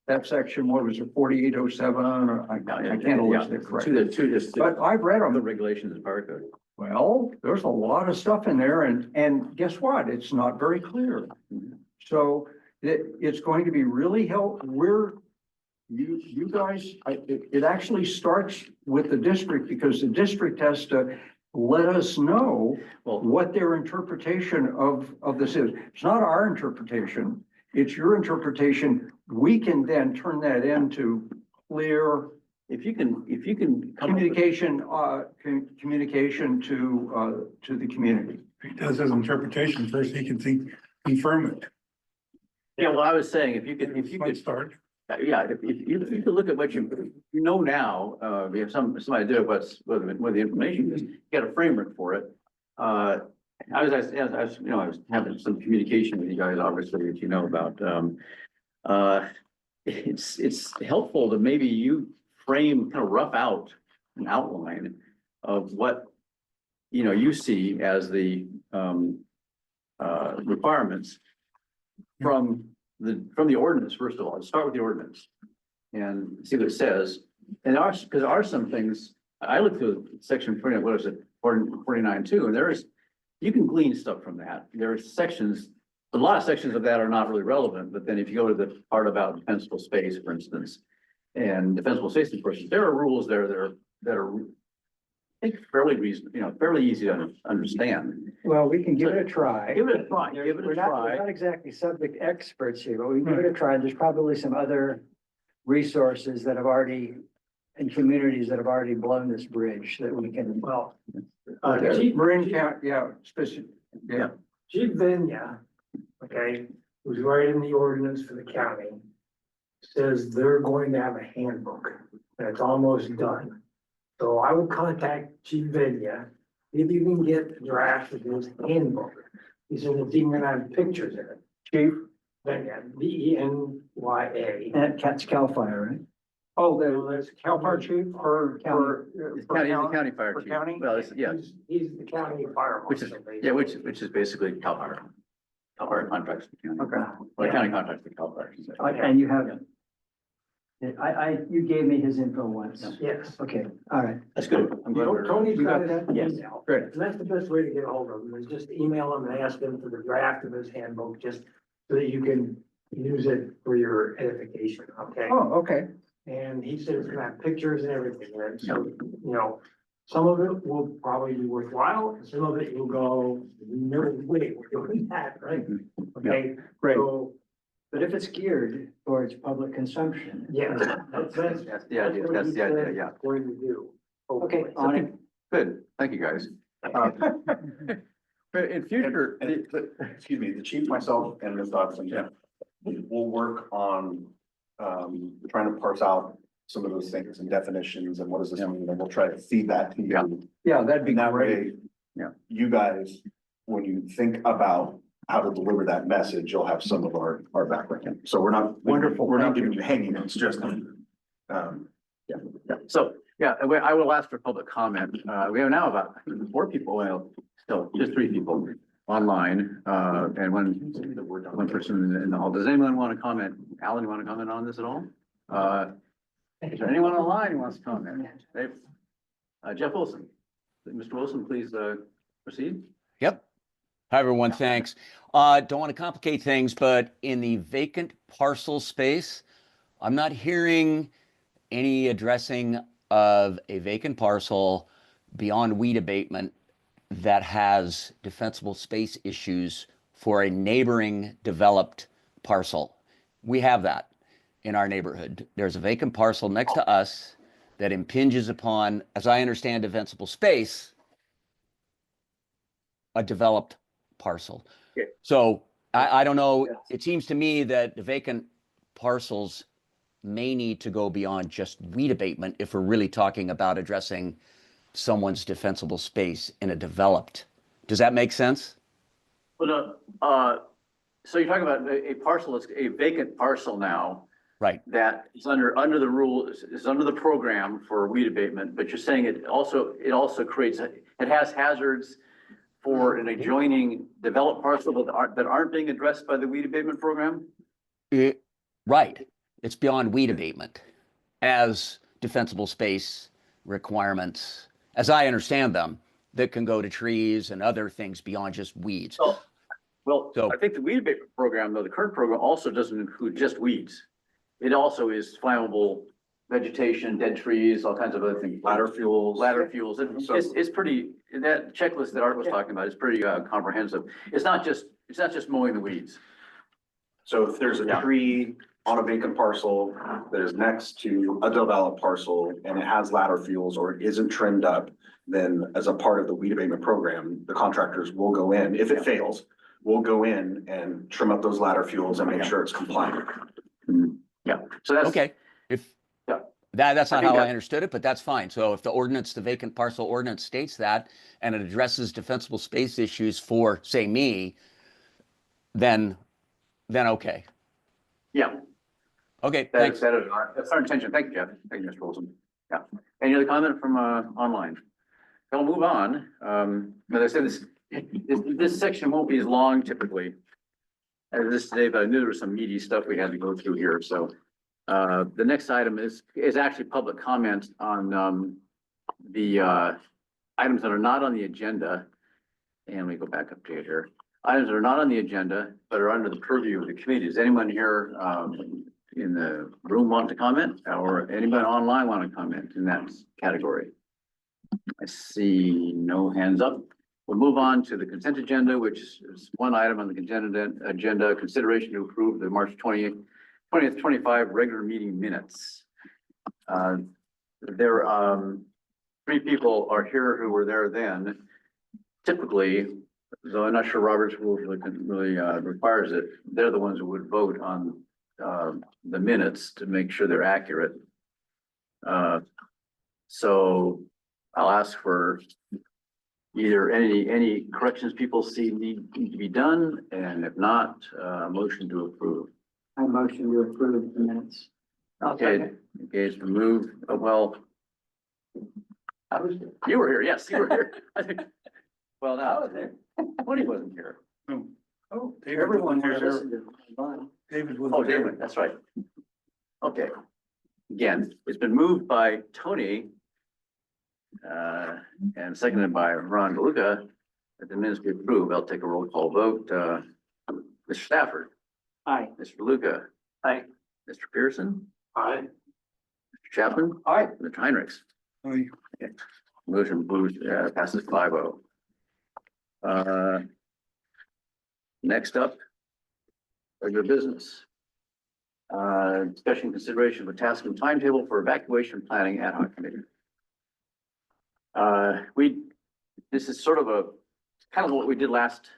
Speaker 4: That section, what was it, 4807, or I can't list it correctly.
Speaker 1: Just
Speaker 4: But I've read
Speaker 1: the
Speaker 4: them.
Speaker 1: regulations of fire code.
Speaker 4: Well, there's a lot of stuff in there and guess what? It's not very clear. So it's going to be really you guys, it actually starts with the district because the district has to let us know what their interpretation of this is. It's not our interpretation, it's your interpretation. We can then turn that into clear
Speaker 1: If you can come up with-
Speaker 4: communication to the community.
Speaker 8: If he does his interpretation first, he can confirm it.
Speaker 1: Yeah, well, I was saying, if you
Speaker 8: Might
Speaker 1: could,
Speaker 8: start.
Speaker 1: yeah, if you could look at what you know now, you have some idea of what the information is, you got a framework for it. I was having some communication with you guys, obviously, that you know about, it's helpful to maybe you frame, kind of rough out an outline of what, you see as the, requirements from the ordinance, first of all. Let's start with the ordinance and see what it says. And because there are some things, I looked through section 20, what is it, 49 too, and you can glean stuff from that. There are sections, a lot of sections of that are not really relevant, but then if you go to the part about defensible space, for instance, and defensible space enforcement, there are rules there that are I think fairly fairly easy to understand.
Speaker 3: Well, we can give it a try.
Speaker 1: Give it a try, give it a
Speaker 3: We're
Speaker 1: try.
Speaker 3: not exactly subject experts here, but we can give it a try. There's probably some other resources that have already, and communities that have already blown this bridge that we can.
Speaker 2: Well,
Speaker 4: Chief Marin County, specific,
Speaker 2: Chief Vinya, okay, who's writing the ordinance for the county, says they're going to have a handbook, and it's almost done. So I would contact Chief Vinya, if you can get a draft of his handbook. He said it's even gonna have pictures in it.
Speaker 4: Chief,
Speaker 2: Vinya, Venya.
Speaker 3: And that's CAL FIRE, right?
Speaker 4: oh, the Cal Fire Chief for
Speaker 1: He's the county fire
Speaker 4: for
Speaker 1: chief.
Speaker 4: county?
Speaker 1: Well, yeah,
Speaker 2: He's the county fire
Speaker 1: which is,
Speaker 2: marshal.
Speaker 1: yeah, which is basically CAL FIRE. CAL FIRE contracts the county.
Speaker 3: Okay.
Speaker 1: Well, the county contracts with CAL FIRE.
Speaker 3: And you have, you gave me his info once.
Speaker 2: Yes.
Speaker 3: Okay, all right.
Speaker 1: That's good. I'm glad we're.
Speaker 2: Tony's
Speaker 3: You
Speaker 2: got
Speaker 3: got
Speaker 2: his
Speaker 3: that? Yes.
Speaker 2: email.
Speaker 4: Great.
Speaker 2: And that's the best way to get a hold of him, is just email him and ask him for the draft of his handbook, just so that you can use it for your edification, okay?
Speaker 4: Oh, okay.
Speaker 2: And he said it's gonna have pictures and everything, right? So, some of it will probably be worthwhile, and some of it you'll go, no way, we're doing that, right? Okay,
Speaker 4: Great.
Speaker 2: so
Speaker 3: But if it's geared towards public consumption.
Speaker 2: Yeah, that's
Speaker 1: That's the idea,
Speaker 2: what
Speaker 1: that's
Speaker 2: he
Speaker 1: the idea,
Speaker 2: said
Speaker 1: yeah.
Speaker 2: Going to do.
Speaker 3: Okay,
Speaker 2: hopefully.
Speaker 3: on it.
Speaker 1: Good, thank you, guys. But in future,
Speaker 5: Excuse me, the chief, myself, and Ms. Dodson, yeah, we'll work on, trying to parse out some of those things and definitions and what does this mean, and we'll try to feed that to
Speaker 1: Yeah.
Speaker 5: you.
Speaker 4: Yeah, that'd be
Speaker 5: And that
Speaker 4: great.
Speaker 5: way,
Speaker 1: Yeah.
Speaker 5: you guys, when you think about how to deliver that message, you'll have some of our background. So we're not.
Speaker 4: Wonderful,
Speaker 5: We're not
Speaker 4: thank you.
Speaker 5: giving you hanging, it's just,
Speaker 1: yeah, so, yeah, I will ask for public comment. We have now about 4 people, well, still, just 3 people online, and one person in the hall. Does anyone want to comment? Alan, you want to comment on this at all? Is there anyone online who wants to comment? Dave? Jeff Wilson. Mr. Wilson, please, proceed.
Speaker 9: Yep. Hi, everyone. Thanks. Don't want to complicate things, but in the vacant parcel space, I'm not hearing any addressing of a vacant parcel beyond weed abatement that has defensible space issues for a neighboring developed parcel. We have that in our neighborhood. There's a vacant parcel next to us that impinges upon, as I understand, defensible space, a developed parcel.
Speaker 1: Yeah.
Speaker 9: So I don't know,
Speaker 1: Yes.
Speaker 9: it seems to me that the vacant parcels may need to go beyond just weed abatement if we're really talking about addressing someone's defensible space in a developed. Does that make sense?
Speaker 1: Well, so you're talking about a parcel, it's a vacant parcel now.
Speaker 9: Right.
Speaker 1: That is under the rule, is under the program for weed abatement, but you're saying it also creates, it has hazards for an adjoining developed parcel that aren't being addressed by the weed abatement program?
Speaker 9: Right. It's beyond weed abatement as defensible space requirements, as I understand them, that can go to trees and other things beyond just weeds.
Speaker 1: Well,
Speaker 9: So-
Speaker 1: I think the weed abatement program, though, the current program also doesn't include just weeds. It also is flammable vegetation, dead trees, all kinds of other things.
Speaker 5: ladder fuels.
Speaker 1: It's pretty, that checklist that Art was talking about is pretty comprehensive. It's not just mowing the weeds.
Speaker 5: So if there's a
Speaker 1: Yeah.
Speaker 5: tree on a vacant parcel that is next to a developed parcel and it has ladder fuels or it isn't trimmed up, then as a part of the weed abatement program, the contractors will go in, if it fails, we'll go in and trim up those ladder fuels and make sure it's compliant.
Speaker 1: Yeah, so that's.
Speaker 9: Okay, if
Speaker 1: Yeah.
Speaker 9: that's
Speaker 1: I
Speaker 9: not
Speaker 1: think
Speaker 9: how I
Speaker 1: that-
Speaker 9: understood it, but that's fine. So if the ordinance, the vacant parcel ordinance states that, and it addresses defensible space issues for, say, me, then okay.
Speaker 1: Yeah,
Speaker 9: Okay, thanks.
Speaker 1: that's our intention. Thank you, Jeff. Thank you, Mr. Wilson. Yeah. Any other comment from online? We'll move on. As I said, this section won't be as long typically as this today, but I knew there was some meaty stuff we had to go through here. So the next item is actually public comment on the items that are not on the agenda. And we go back up to here. Items that are not on the agenda, but are under the purview of the committee. Does anyone here in the room want to comment, or anybody online want to comment in that category? I see no hands up. We'll move on to the consent agenda, which is one item on the consent agenda, consideration to approve the March 20th, 25 regular meeting minutes. There, 3 people are here who were there then. Typically, though I'm not sure Robert's rules really requires it, they're the ones who would vote on the minutes to make sure they're accurate. So I'll ask for either any corrections people see need to be done, and if not, motion to approve.
Speaker 3: I motion to approve the minutes.
Speaker 1: Okay, it's been moved. Well, you were here. Yes, you were here. I think. Well, now, Tony wasn't here.
Speaker 8: Oh, David
Speaker 3: Everyone
Speaker 8: wasn't
Speaker 3: was
Speaker 8: here.
Speaker 3: listening to.
Speaker 8: David
Speaker 1: Oh,
Speaker 8: was
Speaker 1: David, that's right. Okay. Again, it's been moved by Tony and seconded by Ron DeLuca that the minutes be approved. I'll take a roll call vote. Mr. Stafford.
Speaker 3: Aye.
Speaker 1: Mr. DeLuca.
Speaker 6: Aye.
Speaker 1: Mr. Pearson.
Speaker 2: Aye.
Speaker 1: Mr. Chapman.
Speaker 6: Aye.
Speaker 1: Mr. Heinrichs.
Speaker 8: Aye.
Speaker 1: Motion passes 5-0. Next up, regular business. Discussion consideration of a task and timetable for evacuation planning ad hoc committee. This is sort of kind of what we did last,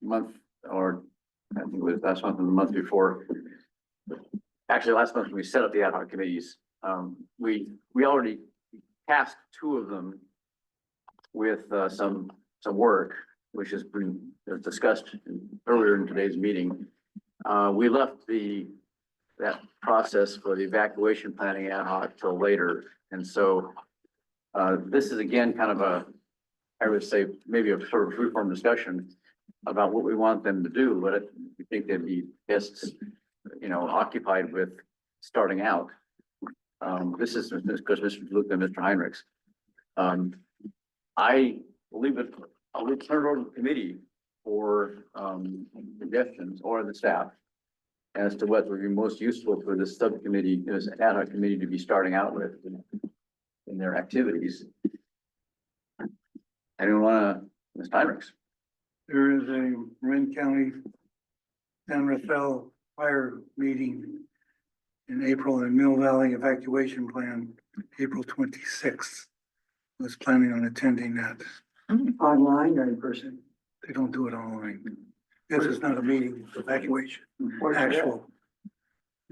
Speaker 1: month, or I think it was last month and the month before. Actually, last month when we set up the ad hoc committees, we already tasked two of them with, some work, which has been discussed earlier in today's meeting. We left that process for the evacuation planning ad hoc till later. And so, this is again, kind of I would say maybe a sort of free-form discussion about what we want them to do, but I think they'd be best, occupied with starting out. This is because Mr. Luke and Mr. Heinrichs. I'll turn it over to the committee for, suggestions or the staff as to what would be most useful for this subcommittee, this ad hoc committee to be starting out with in their activities. Anyone wanna, Ms. Heinrichs?
Speaker 8: There is a Marin County San Rafael fire meeting in April and Mill Valley evacuation plan, April 26th. I was planning on attending that.
Speaker 3: Online or in person?
Speaker 8: They don't do it online. This is not a meeting, it's evacuation, actual.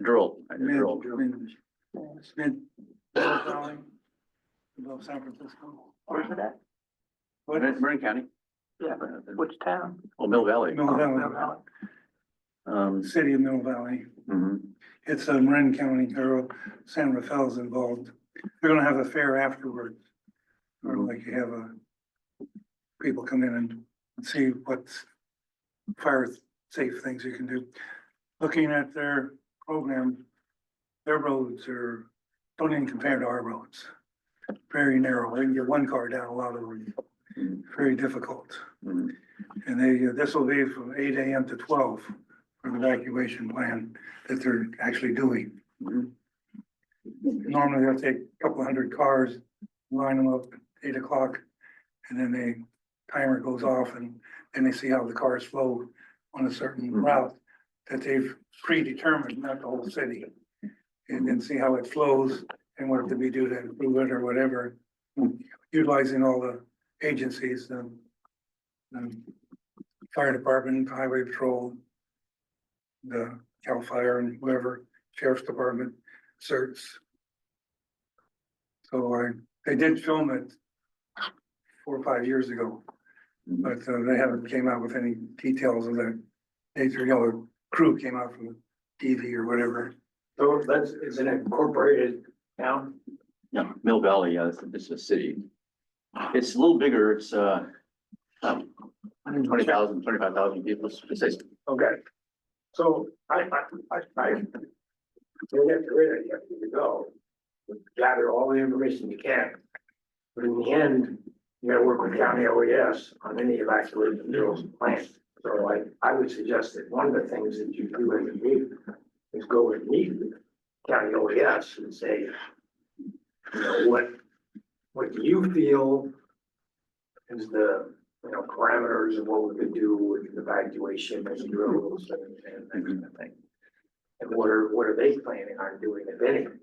Speaker 1: Drill.
Speaker 8: Mid, Mill Valley, above San Francisco.
Speaker 6: Where's it at?
Speaker 8: What?
Speaker 1: Marin County.
Speaker 6: Yeah, which town?
Speaker 1: Well, Mill Valley.
Speaker 8: Mill Valley, city of Mill Valley.
Speaker 1: Mhm.
Speaker 8: It's Marin County, or San Rafael's involved. They're gonna have a fair afterwards. Or like you have people come in and see what fire safe things you can do. Looking at their program, their roads don't even compare to our roads. Very narrow. They can get one car down a lot of them. Very difficult.
Speaker 1: Mhm.
Speaker 8: And this will be from 8 AM to 12 for the evacuation plan that they're actually doing.
Speaker 1: Mhm.
Speaker 8: Normally they'll take a couple hundred cars, line them up at 8 o'clock, and then the timer goes off and then they see how the cars flow on a certain route that they've predetermined, not the whole city. And then see how it flows and what to be do to improve it or whatever, utilizing all the agencies, fire department, highway patrol, the Cal Fire and whoever, sheriff's department, certs. So they did film it 4 or 5 years ago, but they haven't came out with any details of that. Yellow crew came out from the TV or whatever.
Speaker 2: So it's an incorporated town.
Speaker 1: Yeah, Mill Valley, yeah, this is a city. It's a little bigger, it's 20,000, 25,000 people.
Speaker 2: Okay. So I think that's a great idea to go. Gather all the information you can. But in the end, you gotta work with county OES on any evacuation drills and plans. So I would suggest that one of the things that you do as a meeting is go and meet with county OES and say, what do you feel is the, parameters of what we could do with evacuation and drills and that kind of thing. And what are they planning on doing, if anything?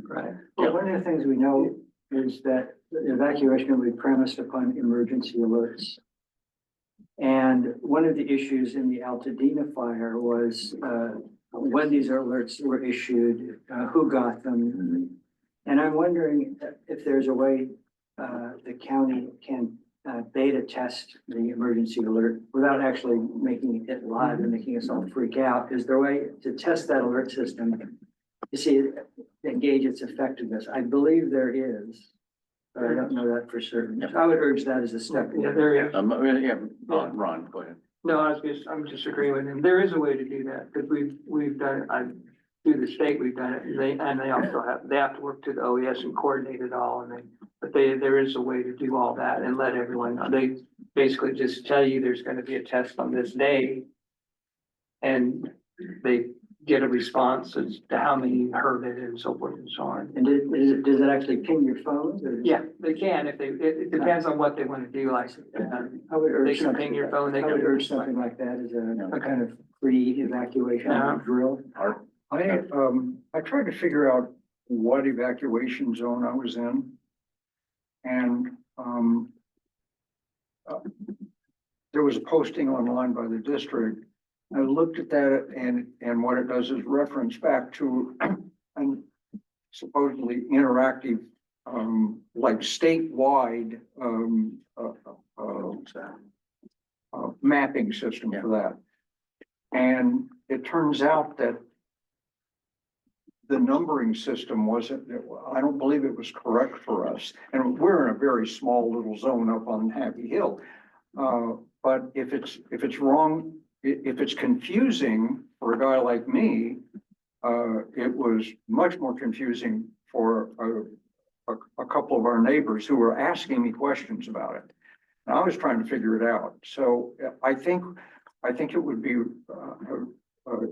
Speaker 3: Right. Well, one of the things we know is that the evacuation will be premised upon emergency alerts. And one of the issues in the Altadena fire was when these alerts were issued, who got them. And I'm wondering if there's a way the county can beta test the emergency alert without actually making it live and making us all freak out. Is there a way to test that alert system to see, to gauge its effectiveness? I believe there is, but I don't know that for certain. So I would urge that as a step.
Speaker 6: Yeah, there is.
Speaker 1: Ron, go ahead.
Speaker 6: No, I'm just agreeing with him. There is a way to do that, because we've done it, through the state, we've done it, and they also they have to work to the OES and coordinate it all, but there is a way to do all that and let everyone know. They basically just tell you there's gonna be a test on this day. And they get a response as to how many heard it and so forth and so on.
Speaker 3: And does it actually ping your phone? Or
Speaker 6: Yeah, they can, it depends on what they wanna do, like,
Speaker 3: I would urge
Speaker 6: they can
Speaker 3: something
Speaker 6: ping your phone, they
Speaker 3: I would
Speaker 6: can.
Speaker 3: urge something like that as a kind of pre-evacuation drill.
Speaker 4: I tried to figure out what evacuation zone I was in. And, there was a posting online by the district. I looked at that and what it does is reference back to an supposedly interactive, like statewide, mapping system for that. And it turns out that the numbering system wasn't, I don't believe it was correct for us. And we're in a very small little zone up on Happy Hill. But if it's wrong, if it's confusing for a guy like me, it was much more confusing for a couple of our neighbors who were asking me questions about it. And I was trying to figure it out. So I think it would be,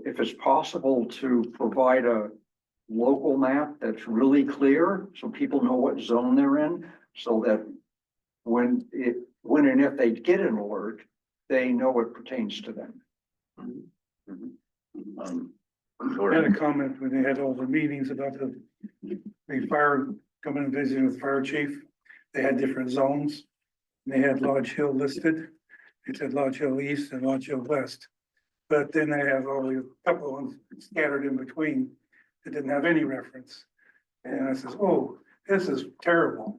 Speaker 4: if it's possible to provide a local map that's really clear, so people know what zone they're in, so that when and if they get an alert, they know what pertains to them.
Speaker 8: I had a comment when they had all the meetings about the fire coming and visiting with the fire chief. They had different zones. And they had Lodge Hill listed. It said Lodge Hill East and Lodge Hill West. But then they have only a couple of ones scattered in between that didn't have any reference. And I says, oh, this is terrible.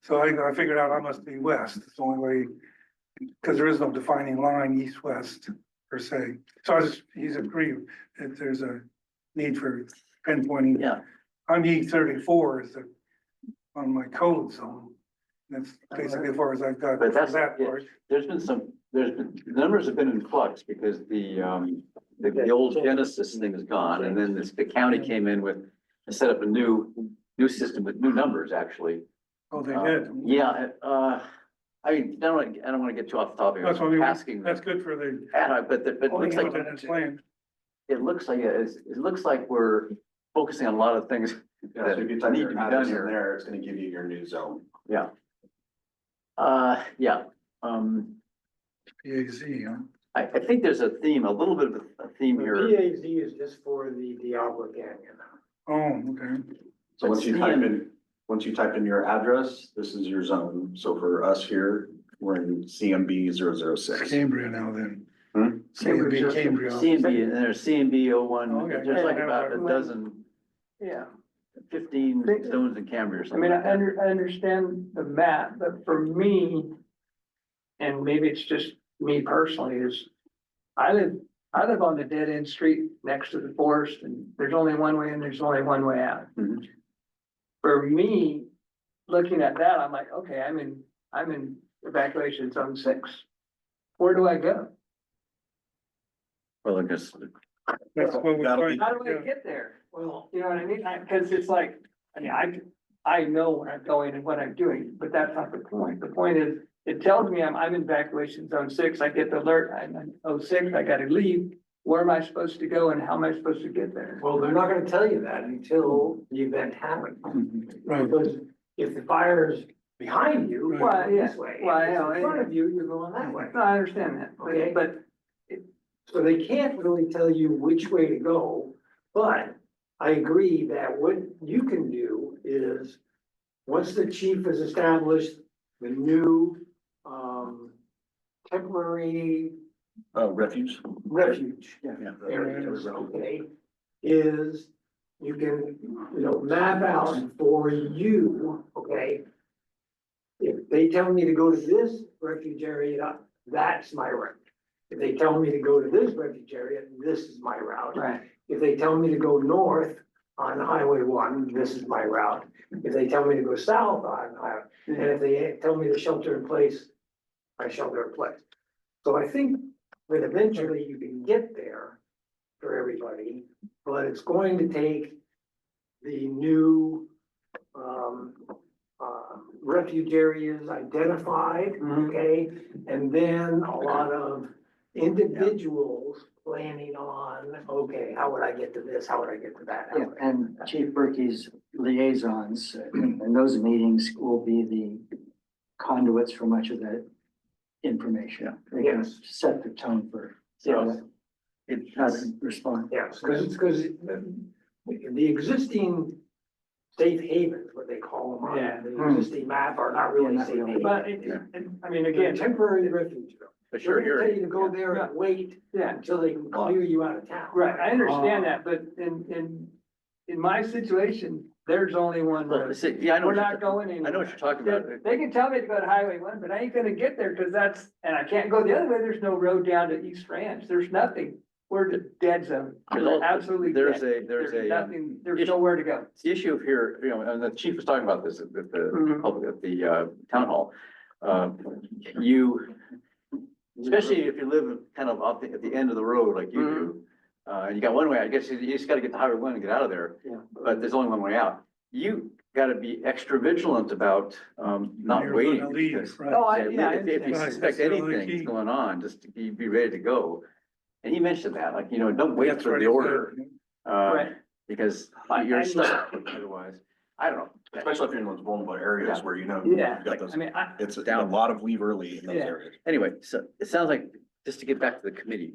Speaker 8: So I figured out I must be west. It's the only way, because there is no defining line east-west per se. So he's agreed that there's a need for pinpointing.
Speaker 1: Yeah.
Speaker 8: I'm E34 on my code zone. That's basically as far as I've got.
Speaker 1: But that's,
Speaker 8: that
Speaker 1: yeah,
Speaker 8: part.
Speaker 1: the numbers have been in flux because the old Genesis thing is gone, and then the county came in with, set up a new system with new numbers, actually.
Speaker 8: Oh, they did.
Speaker 1: Yeah, I mean, I don't want to get too off the topic.
Speaker 8: That's what we,
Speaker 1: Asking,
Speaker 8: that's good for the.
Speaker 1: but it looks like,
Speaker 8: Put that in plan.
Speaker 1: it looks like we're focusing on a lot of things
Speaker 5: Yeah, so if you type
Speaker 1: need
Speaker 5: your
Speaker 1: to be done
Speaker 5: address in
Speaker 1: here.
Speaker 5: there, it's gonna give you your new zone.
Speaker 1: Yeah. Yeah,
Speaker 8: PAZ, huh?
Speaker 1: I think there's a theme, a little bit of a theme here.
Speaker 2: PAZ is just for the Diablo Canyon.
Speaker 8: Oh, okay.
Speaker 5: So once you
Speaker 1: It's
Speaker 5: type
Speaker 1: CM.
Speaker 5: in, once you type in your address, this is your zone. So for us here, we're in CMB 006.
Speaker 8: Cambria now then.
Speaker 5: Hmm?
Speaker 8: CMB Cambria.
Speaker 1: CMB, and there's CMB 01,
Speaker 8: Okay.
Speaker 1: there's like about a
Speaker 2: Yeah.
Speaker 1: dozen,
Speaker 6: Yeah,
Speaker 1: 15 zones in Cambria or
Speaker 6: I
Speaker 1: something
Speaker 6: mean,
Speaker 1: like that.
Speaker 6: I understand the map, but for me, and maybe it's just me personally, is I live on the dead end street next to the forest, and there's only one way in, there's only one way out.
Speaker 1: Mhm.
Speaker 6: For me, looking at that, I'm like, okay, I'm in evacuation zone 6. Where do I go?
Speaker 1: Well, I guess,
Speaker 8: That's what we're
Speaker 5: That'll
Speaker 8: trying.
Speaker 6: How do I get there? Well, you know what I mean? Cause it's like, I mean, I know where I'm going and what I'm doing, but that's not the point. The point is, it tells me I'm in evacuation zone 6. I get the alert, I'm in 06, I gotta leave. Where am I supposed to go and how am I supposed to get there?
Speaker 2: Well, they're not gonna tell you that until the event happens.
Speaker 8: Right.
Speaker 2: Because if the fire's behind you,
Speaker 8: Right.
Speaker 2: well, this way.
Speaker 6: Well,
Speaker 2: If it's
Speaker 6: yeah,
Speaker 2: in front of you, you're going that way.
Speaker 6: No, I understand that,
Speaker 2: Okay.
Speaker 6: but
Speaker 2: So they can't really tell you which way to go, but I agree that what you can do is, once the chief has established the new, temporary
Speaker 1: refuge.
Speaker 2: refuge
Speaker 1: Yeah.
Speaker 2: areas, okay, is you can, map out for you, okay? If they tell me to go to this refuge area, that's my route. If they tell me to go to this refuge area, this is my route.
Speaker 6: right.
Speaker 2: If they tell me to go north on Highway 1, this is my route. If they tell me to go south on Highway, and if they tell me to shelter in place, I shelter in place. So I think that eventually you can get there for everybody, but it's going to take the new refuge areas identified, okay? And then a lot of individuals planning on, okay, how would I get to this? How would I get to that? How
Speaker 3: Yeah,
Speaker 2: would I
Speaker 3: and
Speaker 2: get to that?
Speaker 3: Chief Berkey's liaisons and those meetings will be the conduits for much of that information. They can
Speaker 2: Yes.
Speaker 3: set the tone for.
Speaker 1: So
Speaker 3: it doesn't respond.
Speaker 2: Yes, because the existing safe havens, what they call them,
Speaker 6: Yeah.
Speaker 2: the existing map are not really safe havens.
Speaker 6: But I mean, again,
Speaker 2: Temporary refuge.
Speaker 1: But
Speaker 2: They're
Speaker 1: sure,
Speaker 2: gonna
Speaker 1: you're,
Speaker 2: tell you to go there and wait
Speaker 6: yeah,
Speaker 2: until they can clear you out of town.
Speaker 6: right, I understand that, but in my situation, there's only one
Speaker 1: well,
Speaker 6: road.
Speaker 1: see, yeah, I know.
Speaker 6: We're
Speaker 1: what
Speaker 6: not
Speaker 1: you're-
Speaker 6: going anywhere.
Speaker 1: I know what you're talking about.
Speaker 6: They can tell me to go to Highway 1, but I ain't gonna get there, because that's, and I can't go the other way, there's no road down to East Ranch, there's nothing. We're the dead zone, we're absolutely
Speaker 1: There's
Speaker 6: dead.
Speaker 1: there's
Speaker 6: There's
Speaker 1: a,
Speaker 6: nothing, there's
Speaker 1: issue-
Speaker 6: nowhere to go.
Speaker 1: the issue of here, you know, and the chief was talking about this at the
Speaker 6: Mhm.
Speaker 1: public, at the town hall. You, especially if you live kind of up at the end of the road like you do, and you got one way, I guess you just gotta get to Highway 1 and get out of there.
Speaker 6: Yeah.
Speaker 1: But there's only one way out. You gotta be extra vigilant about not
Speaker 8: You're
Speaker 1: waiting.
Speaker 8: gonna leave,
Speaker 1: because-
Speaker 8: right.
Speaker 6: Oh, I
Speaker 1: If you
Speaker 8: Right,
Speaker 1: suspect
Speaker 8: that's the only
Speaker 1: anything's
Speaker 8: key.
Speaker 1: going on, just to be ready to go. And he mentioned that, like, you know, don't wait
Speaker 8: That's
Speaker 1: for
Speaker 8: what
Speaker 1: the
Speaker 8: he
Speaker 1: order,
Speaker 8: said.
Speaker 6: Right.
Speaker 1: because
Speaker 6: I
Speaker 1: you're
Speaker 6: know.
Speaker 1: stuck otherwise. I don't know.
Speaker 5: Especially if you're in those vulnerable areas where you know.
Speaker 6: Yeah,
Speaker 5: you've got those-
Speaker 6: I mean,
Speaker 5: It's a lot of leave early in those
Speaker 6: Yeah.
Speaker 5: areas.
Speaker 1: Anyway, so it sounds like, just to get back to the committee,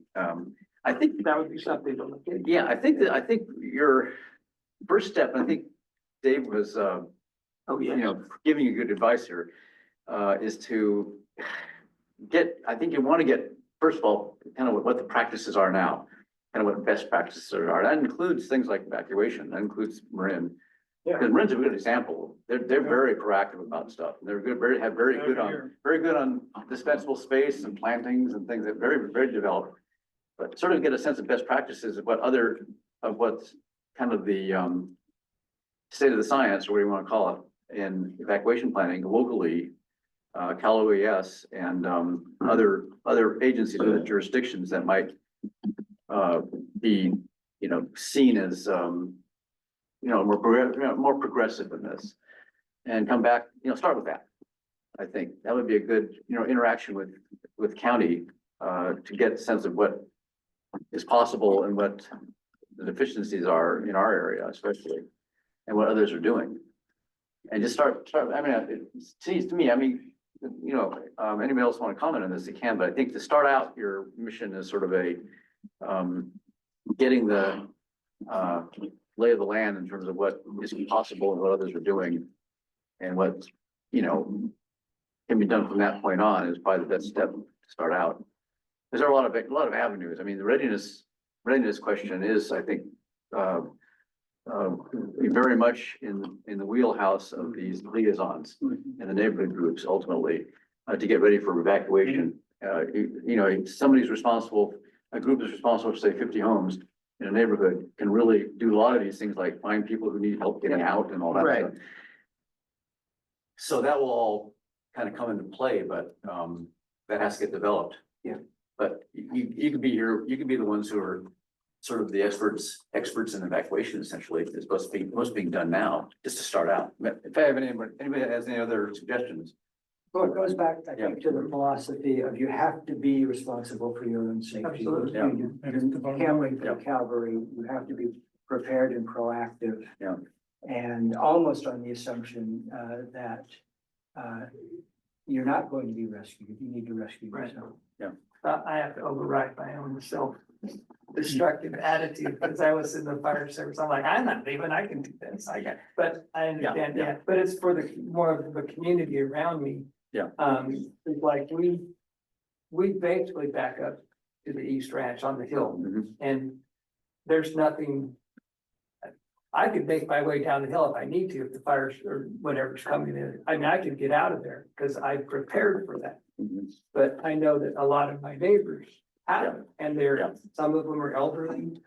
Speaker 1: I think,
Speaker 6: that would be something to look into.
Speaker 1: yeah, I think your first step, and I think Dave was,
Speaker 6: Oh,
Speaker 1: you
Speaker 6: yeah.
Speaker 1: know, giving you good advice here, is to I think you want to get, first of all, kind of what the practices are now, kind of what best practices are. That includes things like evacuation, that includes Marin.
Speaker 2: Yeah.
Speaker 1: Because Marin's a good example. They're very proactive about stuff. They're good, very good on dispensable space and plantings and things that very developed. But sort of get a sense of best practices of what's kind of the, state of the science, or what do you want to call it, in evacuation planning locally, Cal OES and, other agencies, other jurisdictions that might, be, you know, seen as, more progressive in this. And come back, start with that. I think that would be a good, interaction with county, to get a sense of what is possible and what the deficiencies are in our area especially, and what others are doing. And just start, I mean, it seems to me, I mean, anybody else want to comment on this, they can, but I think to start out, your mission is sort of a, getting the, lay of the land in terms of what is possible and what others are doing. And what, can be done from that point on is probably the best step to start out. There are a lot of avenues. I mean, the readiness question is, I think, very much in the wheelhouse of these liaisons and the neighborhood groups ultimately, to get ready for evacuation. Somebody's responsible, a group is responsible for say 50 homes in a neighborhood, can really do a lot of these things like find people who need help getting out and all that
Speaker 6: Right.
Speaker 1: stuff. So that will all kind of come into play, but that has to get developed.
Speaker 3: Yeah.
Speaker 1: But you could be here, you could be the ones who are sort of the experts in evacuation essentially, is what's being done now, just to start out. If I have anybody has any other suggestions?
Speaker 3: Well, it goes back, I think, to the philosophy of you have to be responsible for your own safety.
Speaker 6: Absolutely.
Speaker 1: Yeah.
Speaker 3: You can't wait for the cavalry. You have to be prepared and proactive.
Speaker 1: Yeah.
Speaker 3: And almost on the assumption that you're not going to be rescued. You need to rescue
Speaker 6: Right.
Speaker 3: yourself.
Speaker 6: I have to override my own self-destructive attitude, because I was in the fire service, I'm like, I'm not leaving, I can do this, but I understand,
Speaker 1: Yeah.
Speaker 6: yeah, but it's for the, more of the community around me.
Speaker 1: Yeah.
Speaker 6: It's like we basically back up to the East Ranch on the hill,
Speaker 1: Mhm.
Speaker 6: and there's nothing. I could make my way down the hill if I need to, if the fires or whatever's coming in, I mean, I can get out of there, because I prepared for that.
Speaker 1: Mhm.
Speaker 6: But I know that a lot of my neighbors have, and
Speaker 1: Yeah.
Speaker 6: they're, some of them are elderly,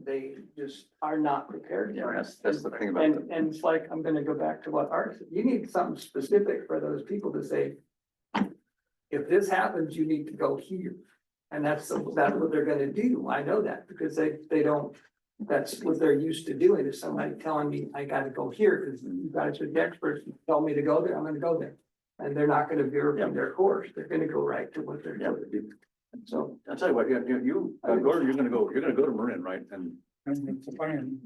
Speaker 6: they just are not prepared.
Speaker 1: Yeah,
Speaker 6: for it.
Speaker 1: that's the thing about
Speaker 6: And, and it's like, I'm gonna go back to what Art said, you need something specific for those people to say, if this happens, you need to go here. And that's what they're gonna do, I know that, because they don't, that's what they're used to doing, is somebody telling me, I gotta go here, because you guys are the experts, you tell me to go there, I'm gonna go there. And they're not gonna veer from their course, they're gonna go right to what they're doing. So,
Speaker 1: I'll tell you what, Gordon, you're gonna go to Marin, right? And
Speaker 8: It's a plan.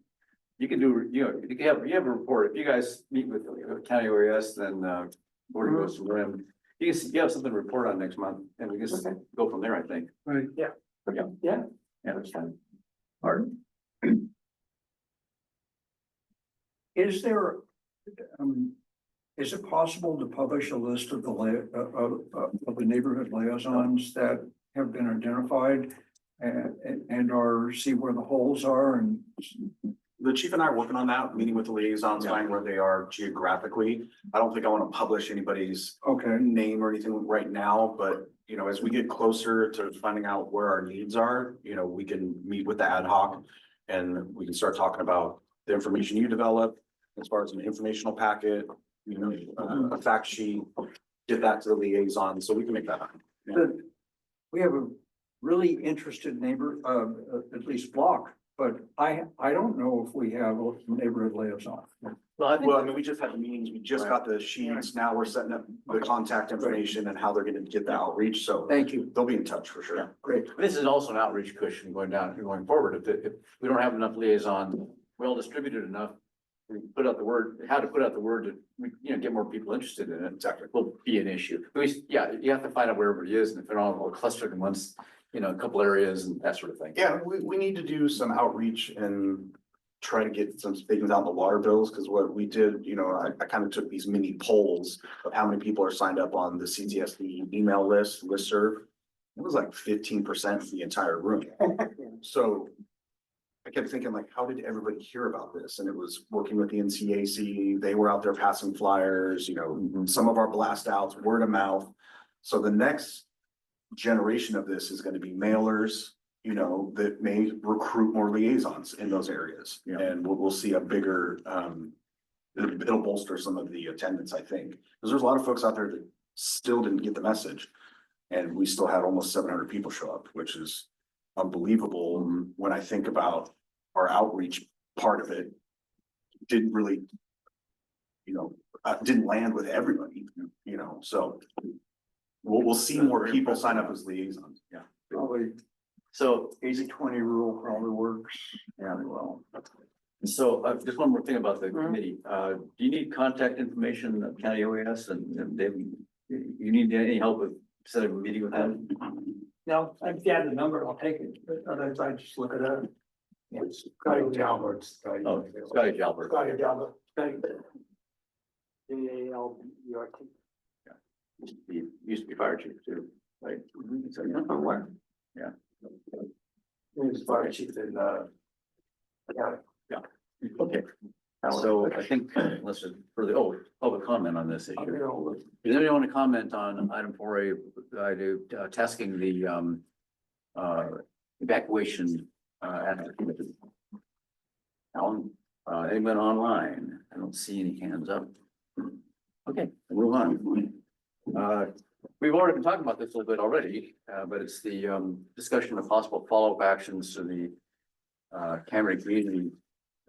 Speaker 1: you can do, you have a report. If you guys meet with County OES, then, Board goes to Marin. You have something to report on next month, and we just
Speaker 6: Okay.
Speaker 1: go from there, I think.
Speaker 8: Right.
Speaker 6: yeah,
Speaker 1: Yeah, that's fine. Pardon?
Speaker 4: Is there, is it possible to publish a list of the of the neighborhood liaisons that have been identified? And or see where the holes are and,
Speaker 5: The chief and I are working on that, meeting with the liaisons, finding where they are geographically. I don't think I want to publish anybody's
Speaker 4: okay,
Speaker 5: name or anything right now, but you know, as we get closer to finding out where our needs are, you know, we can meet with the ad hoc. And we can start talking about the information you develop as far as an informational packet, you know, a fact sheet. Get that to the liaison, so we can make that happen.
Speaker 4: the, we have a really interested neighbor, at least block, but I don't know if we have a neighborhood liaison.
Speaker 1: Well, I think,
Speaker 5: Well, I mean, we just had the meetings, we just got the sheets, now we're setting up the contact information and how they're gonna get the outreach, so
Speaker 4: Thank you,
Speaker 5: they'll be in touch for sure.
Speaker 4: great.
Speaker 1: this is also an outreach cushion going forward. If we don't have enough liaison, well distributed enough. We put out the word, how to put out the word to, you know, get more people interested in it. Exactly. Will be an issue. At least, yeah, you have to find out where everybody is, and if they're all clustered in once, you know, a couple areas and that sort of thing.
Speaker 5: Yeah, we need to do some outreach and try to get some things out in the water bills, because what we did, you know, I kind of took these mini polls of how many people are signed up on the CTSD email listserv. It was like 15% of the entire room. So I kept thinking like, how did everybody hear about this? And it was working with the NCAC, they were out there passing flyers, you know, some of our blast outs, word of mouth. So the next generation of this is gonna be mailers, you know, that may recruit more liaisons in those areas.
Speaker 1: Yeah.
Speaker 5: And we'll see a bigger, it'll bolster some of the attendance, I think. Because there's a lot of folks out there that still didn't get the message. And we still had almost 700 people show up, which is unbelievable when I think about our outreach part of it. Didn't really, you know, didn't land with everybody, you know, so we'll see more people sign up as liaisons. Yeah.
Speaker 4: Probably
Speaker 1: So,
Speaker 4: 80-20 rule probably works.
Speaker 1: yeah, well. So, just one more thing about the committee. Do you need contact information of County OAS and they, you need any help with setting a meeting with them?
Speaker 6: No, if you have the number, I'll take it, but otherwise I just look it up.
Speaker 2: It's Scotty Jalbert.
Speaker 1: Oh, Scotty Jalbert.
Speaker 6: Scotty Jalbert. Jalbert.
Speaker 1: He used to be fire chief too, right? So, yeah.
Speaker 6: From where?
Speaker 1: Yeah.
Speaker 6: He was fire chief in, yeah.
Speaker 1: Okay, so I think let's just further, public comment on this issue.
Speaker 6: You know,
Speaker 1: Does anybody want to comment on item 4A, tasking the evacuation activity? Alan, anyone online? I don't see any hands up. Okay, move on. We've already been talking about this a little bit already, but it's the discussion of possible follow-up actions to the Cambria Community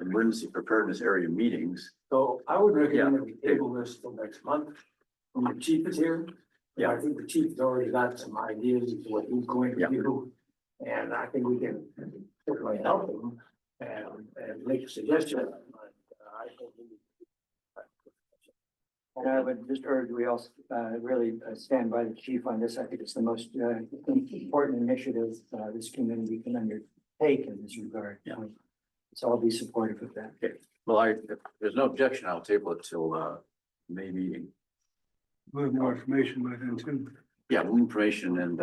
Speaker 1: Emergency Preparedness Area meetings.
Speaker 2: So I would recommend that we table this till next month, when the chief is here.
Speaker 1: Yeah.
Speaker 2: I think the chief has already got some ideas of what he's going to
Speaker 1: Yeah.
Speaker 2: do. And I think we can certainly help him and make a suggestion. But, I think we need-
Speaker 3: And I would just urge, we all really stand by the chief on this. I think it's the most important initiative this community can undertake in this regard.
Speaker 1: Yeah.
Speaker 3: So I'll be supportive of that.
Speaker 1: Well, if there's no objection, I'll table it till May meeting.
Speaker 8: We'll have more information by then too.
Speaker 1: Yeah, more information and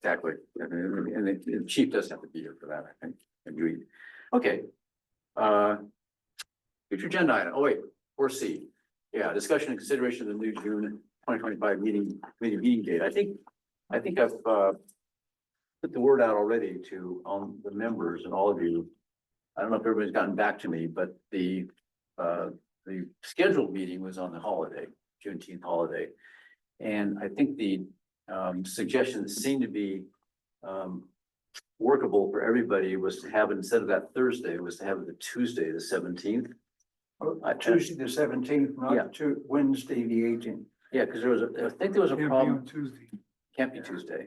Speaker 1: exactly, and the chief does have to be here for that, I think, agreed. Okay. Future agenda item, oh wait, 4C. Yeah, discussion and consideration of the new June 2025 meeting date. I think I've put the word out already to the members and all of you. I don't know if everybody's gotten back to me, but the scheduled meeting was on the holiday, Juneteenth holiday. And I think the suggestions seemed to be workable for everybody was to have, instead of that Thursday, was to have it the Tuesday, the 17th.
Speaker 4: Tuesday the 17th,
Speaker 1: Yeah.
Speaker 4: not to Wednesday the 18th.
Speaker 1: Yeah, because I think there was a
Speaker 8: Can't be
Speaker 1: problem,
Speaker 8: on Tuesday.
Speaker 1: can't be Tuesday.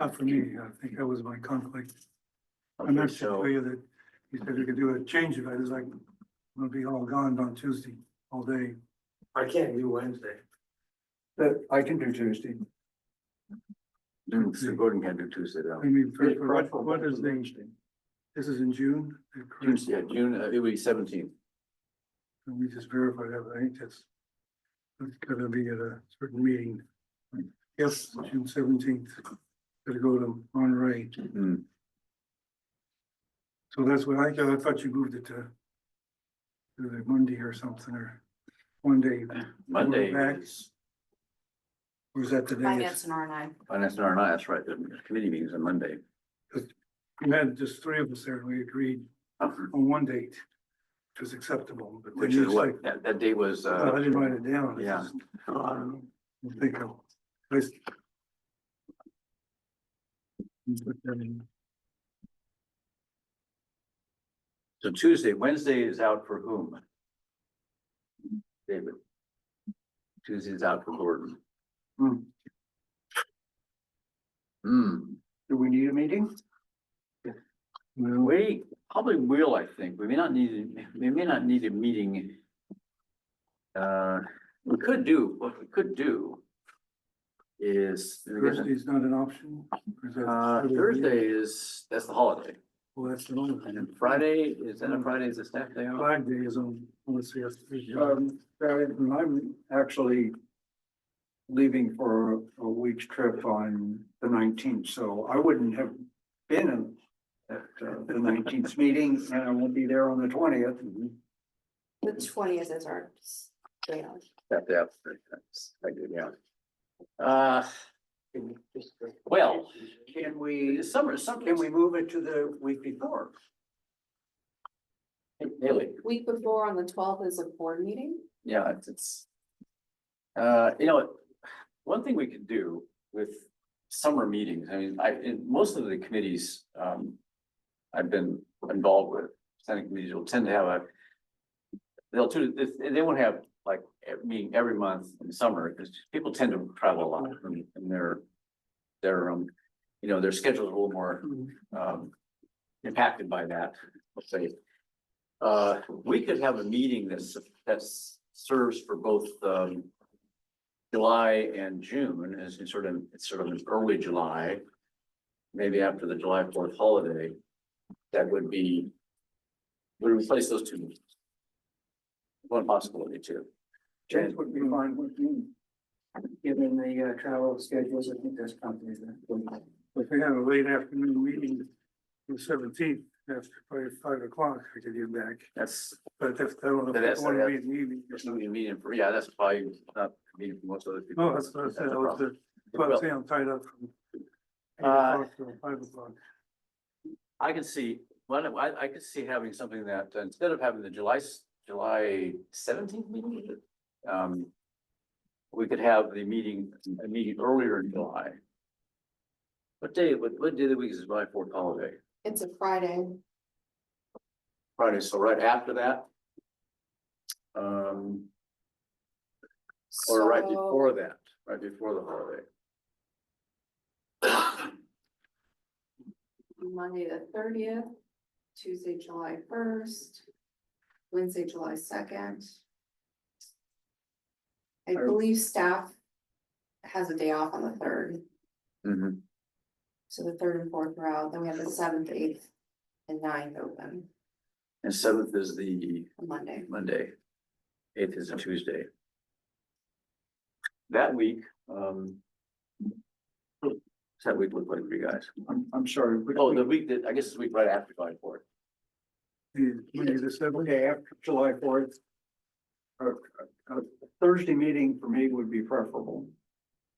Speaker 8: Not for me. I think that was my conflict. I
Speaker 1: Okay,
Speaker 8: meant to
Speaker 1: so,
Speaker 8: tell you that he said we could do a change of it. It's like, we'll be all gone on Tuesday, all day.
Speaker 2: I can't do Wednesday.
Speaker 4: But I can do Tuesday.
Speaker 1: Sue Gordon can't do Tuesday though.
Speaker 8: I mean, what is the, This is in June. is that
Speaker 1: June,
Speaker 8: correct?
Speaker 1: yeah, June, it would be 17th.
Speaker 8: Let me just verify that. I think that's gonna be at a certain meeting. Yes, June 17th. Gotta go to Monterey.
Speaker 1: Hmm.
Speaker 8: So that's what I thought you moved it to the Monday or something, or one day.
Speaker 1: Monday
Speaker 8: Back.
Speaker 1: is
Speaker 8: Or is that the day?
Speaker 7: Finance and R and I.
Speaker 1: finance and R&I, that's right, the committee meetings on Monday.
Speaker 8: We had just three of us there and we agreed on one date, which was acceptable, but then
Speaker 1: Which
Speaker 8: you
Speaker 1: is what,
Speaker 8: said,
Speaker 1: that date was,
Speaker 8: I didn't write it down. It's
Speaker 1: yeah.
Speaker 8: just, I don't think I'll. Let's- Put that in.
Speaker 1: So Tuesday, Wednesday is out for whom? David. Tuesday is out for Gordon.
Speaker 4: Hmm.
Speaker 1: Hmm,
Speaker 4: Do we need a meeting?
Speaker 8: Well,
Speaker 1: we probably will, I think. We may not need a meeting. We could do, what we could do is.
Speaker 8: Thursday's not an option? Or is that-
Speaker 1: Thursday is, that's the holiday.
Speaker 8: Well, that's the only
Speaker 1: And
Speaker 8: thing.
Speaker 1: then Friday, is that a Friday, is a staff day off?
Speaker 8: Flag Day is on, let's see,
Speaker 4: I'm actually leaving for a week's trip on the 19th, so I wouldn't have been at the 19th meeting, and I won't be there on the 20th.
Speaker 7: The 20th is our day off.
Speaker 1: That's, I do, yeah. Well,
Speaker 4: Can we,
Speaker 1: summer,
Speaker 4: can we move it to the week before?
Speaker 1: Haley,
Speaker 7: Week before on the 12th is a board meeting.
Speaker 1: yeah, one thing we could do with summer meetings, I mean, in most of the committees, I've been involved with, standing committees will tend to have they won't have like a meeting every month in the summer, because people tend to travel a lot and their their schedules are a little more, impacted by that, let's say. We could have a meeting that's serves for both, July and June, as it's sort of an early July, maybe after the July 4th holiday. That would replace those two meetings. One possibility too.
Speaker 3: James would be fine with me. Given the travel schedules, I think there's companies that.
Speaker 8: if we have a late afternoon meeting, the 17th, after probably 5 o'clock, I could get back.
Speaker 1: That's,
Speaker 8: But if, I don't know if
Speaker 1: That's-
Speaker 8: I want to be in the evening.
Speaker 1: there's no meeting for, yeah, that's probably not convenient for most other people.
Speaker 8: No, that's what I said.
Speaker 1: That's
Speaker 8: I
Speaker 1: a
Speaker 8: was
Speaker 1: problem.
Speaker 8: but I'm saying I'm tied up from 8
Speaker 1: Uh,
Speaker 8: o'clock to 5 o'clock.
Speaker 1: I can see, I could see having something that, instead of having the July 17th meeting, we could have a meeting earlier in July. What day of the week is July 4th holiday?
Speaker 7: It's a Friday.
Speaker 1: Friday, so right after that? Or right before that, right before the holiday.
Speaker 7: Monday the 30th, Tuesday, July 1st, Wednesday, July 2nd. I believe staff has a day off on the 3rd,
Speaker 1: Mhm.
Speaker 7: so the 3rd and 4th are out, then we have the 7th, 8th, and 9th open
Speaker 1: And 7th is the
Speaker 7: on Monday.
Speaker 1: Monday. 8th is a Tuesday. That week, what's that week look like for you guys?
Speaker 4: I'm sorry.
Speaker 1: Oh, the week I guess it's the week right after July 4th.
Speaker 8: Monday the 7th.
Speaker 4: Okay, after July 4th. A Thursday meeting for me would be preferable.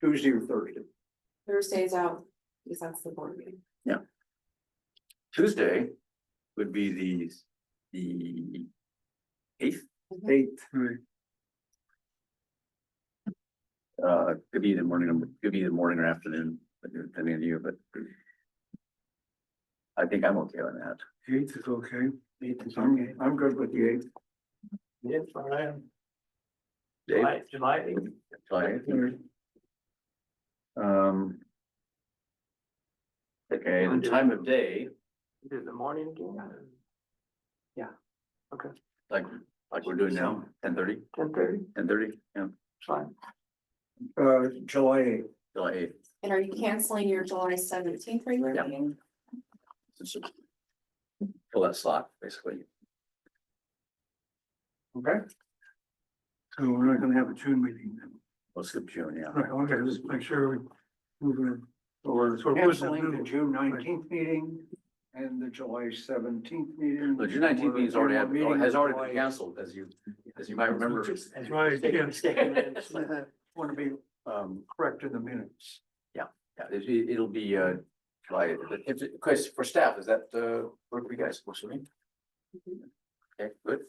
Speaker 4: Tuesday or Thursday.
Speaker 7: Thursday's out, because that's the board meeting.
Speaker 1: Tuesday would be the 8th.
Speaker 4: 8th.
Speaker 8: Right.
Speaker 1: Could be the morning or afternoon, depending on you, but I think I'm okay on that.
Speaker 8: 8th is okay.
Speaker 3: 8th is okay.
Speaker 4: I'm good with the 8th.
Speaker 6: Yes, all right.
Speaker 1: Dave?
Speaker 6: July 8th.
Speaker 1: July 8th. Okay, the time of day,
Speaker 6: Do the morning again?
Speaker 1: like we're doing now, 10:30,
Speaker 6: 10:30,
Speaker 1: 10:30, yeah,
Speaker 6: fine.
Speaker 4: July 8th.
Speaker 1: July 8th.
Speaker 7: And are you canceling your July 17th regular
Speaker 1: Yeah.
Speaker 7: meeting?
Speaker 1: fill that slot, basically.
Speaker 8: Okay. So we're not gonna have a June meeting then.
Speaker 1: Let's skip June, yeah.
Speaker 8: Right, okay, just make sure we move it.
Speaker 4: So we're
Speaker 8: So we're
Speaker 4: canceling the
Speaker 8: moving.
Speaker 4: June 19th meeting and the July 17th meeting.
Speaker 1: The June 19th meeting has already been
Speaker 4: July-
Speaker 1: canceled, as you might remember.
Speaker 8: That's right, yeah.
Speaker 4: Want to be correct in the minutes.
Speaker 1: Yeah, it'll be, July, if, Chris, for staff, is that, work for you guys, what's your name? Okay, good.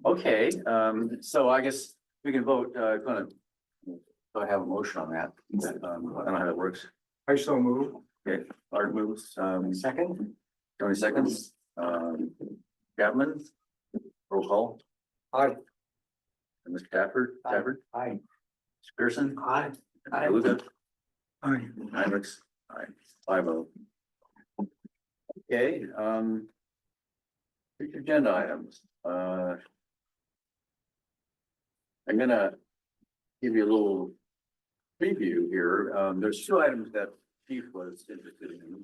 Speaker 1: Okay, so I guess we can vote, gonna have a motion on that. I don't know how that works.
Speaker 4: I so move.
Speaker 1: Okay, Art moves,
Speaker 3: Second?
Speaker 1: Tony seconds, Chapman, roll call.
Speaker 4: Aye.
Speaker 1: And Mr. Stafford,
Speaker 3: Aye.
Speaker 1: Mr. Pearson,
Speaker 6: Aye. Aye.
Speaker 1: Luca,
Speaker 8: Aye.
Speaker 1: Heinrichs, aye, 5-0. Okay, future agenda items, I'm gonna give you a little preview here. There's two items that Chief was interested in.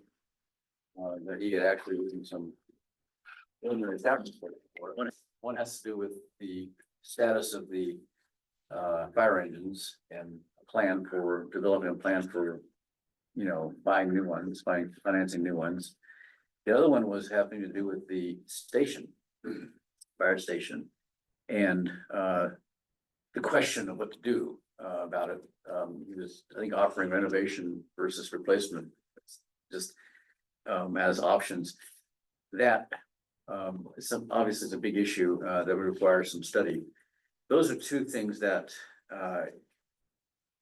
Speaker 1: That he had actually doing some preliminary staff report for. One has to do with the status of the fire engines and a plan for developing a plan for, buying new ones, financing new ones. The other one was having to do with the station, fire station, and the question of what to do about it. He was, I think, offering renovation versus replacement, just as options. That obviously is a big issue that would require some study. Those are two things that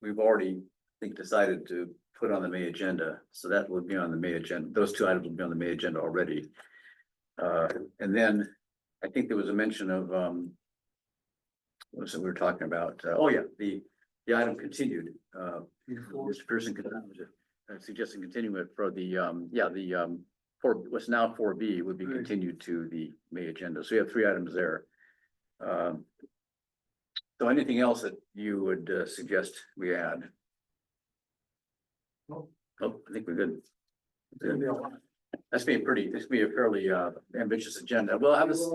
Speaker 1: we've already, I think, decided to put on the May agenda. So that would be on the May agenda. Those two items would be on the May agenda already. And then I think there was a mention of what was it we were talking about? Oh, yeah, the item continued. Mr. Pearson suggesting continue it for the for what's now 4B would be continued to the May agenda. So we have three items there. So anything else that you would suggest we add? Oh, I think we're good. That's gonna be this gonna be a fairly ambitious agenda. We'll have this,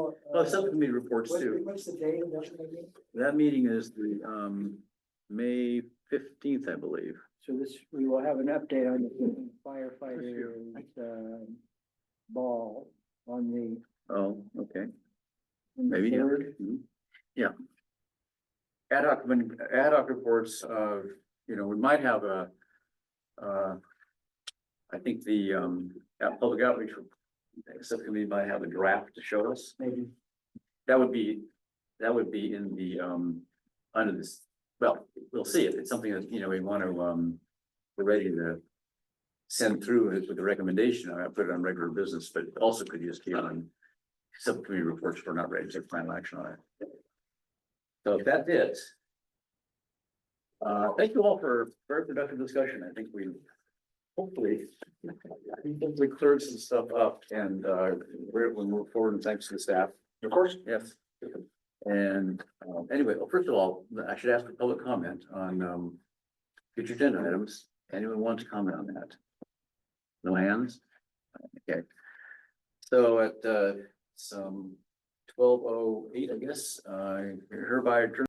Speaker 1: subcommittee reports too.
Speaker 3: What's the date of that meeting?
Speaker 1: That meeting is the May 15th, I believe.
Speaker 3: So we will have an update on the firefighter ball on the.
Speaker 1: Oh, okay.
Speaker 3: on the
Speaker 1: Maybe, yeah.
Speaker 3: 3rd.
Speaker 1: Mhm. Yeah. Ad hoc reports, we might have I think the public outreach subcommittee might have a draft to show us.
Speaker 3: Maybe.
Speaker 1: That would be in the, under this, well, we'll see if it's something that, we want to, we're ready to send through it with the recommendation. I put it on regular business, but also could just be on subcommittee reports for not ready to take final action on it. So if that's it. Thank you all for very productive discussion. I think we hopefully cleared some stuff up and we'll move forward, and thanks to the staff.
Speaker 5: Of course.
Speaker 1: Yes. And anyway, well, first of all, I should ask for public comment on future agenda items. Anyone want to comment on that? No hands? Okay. So at some 12:08, I guess, hereby adjourn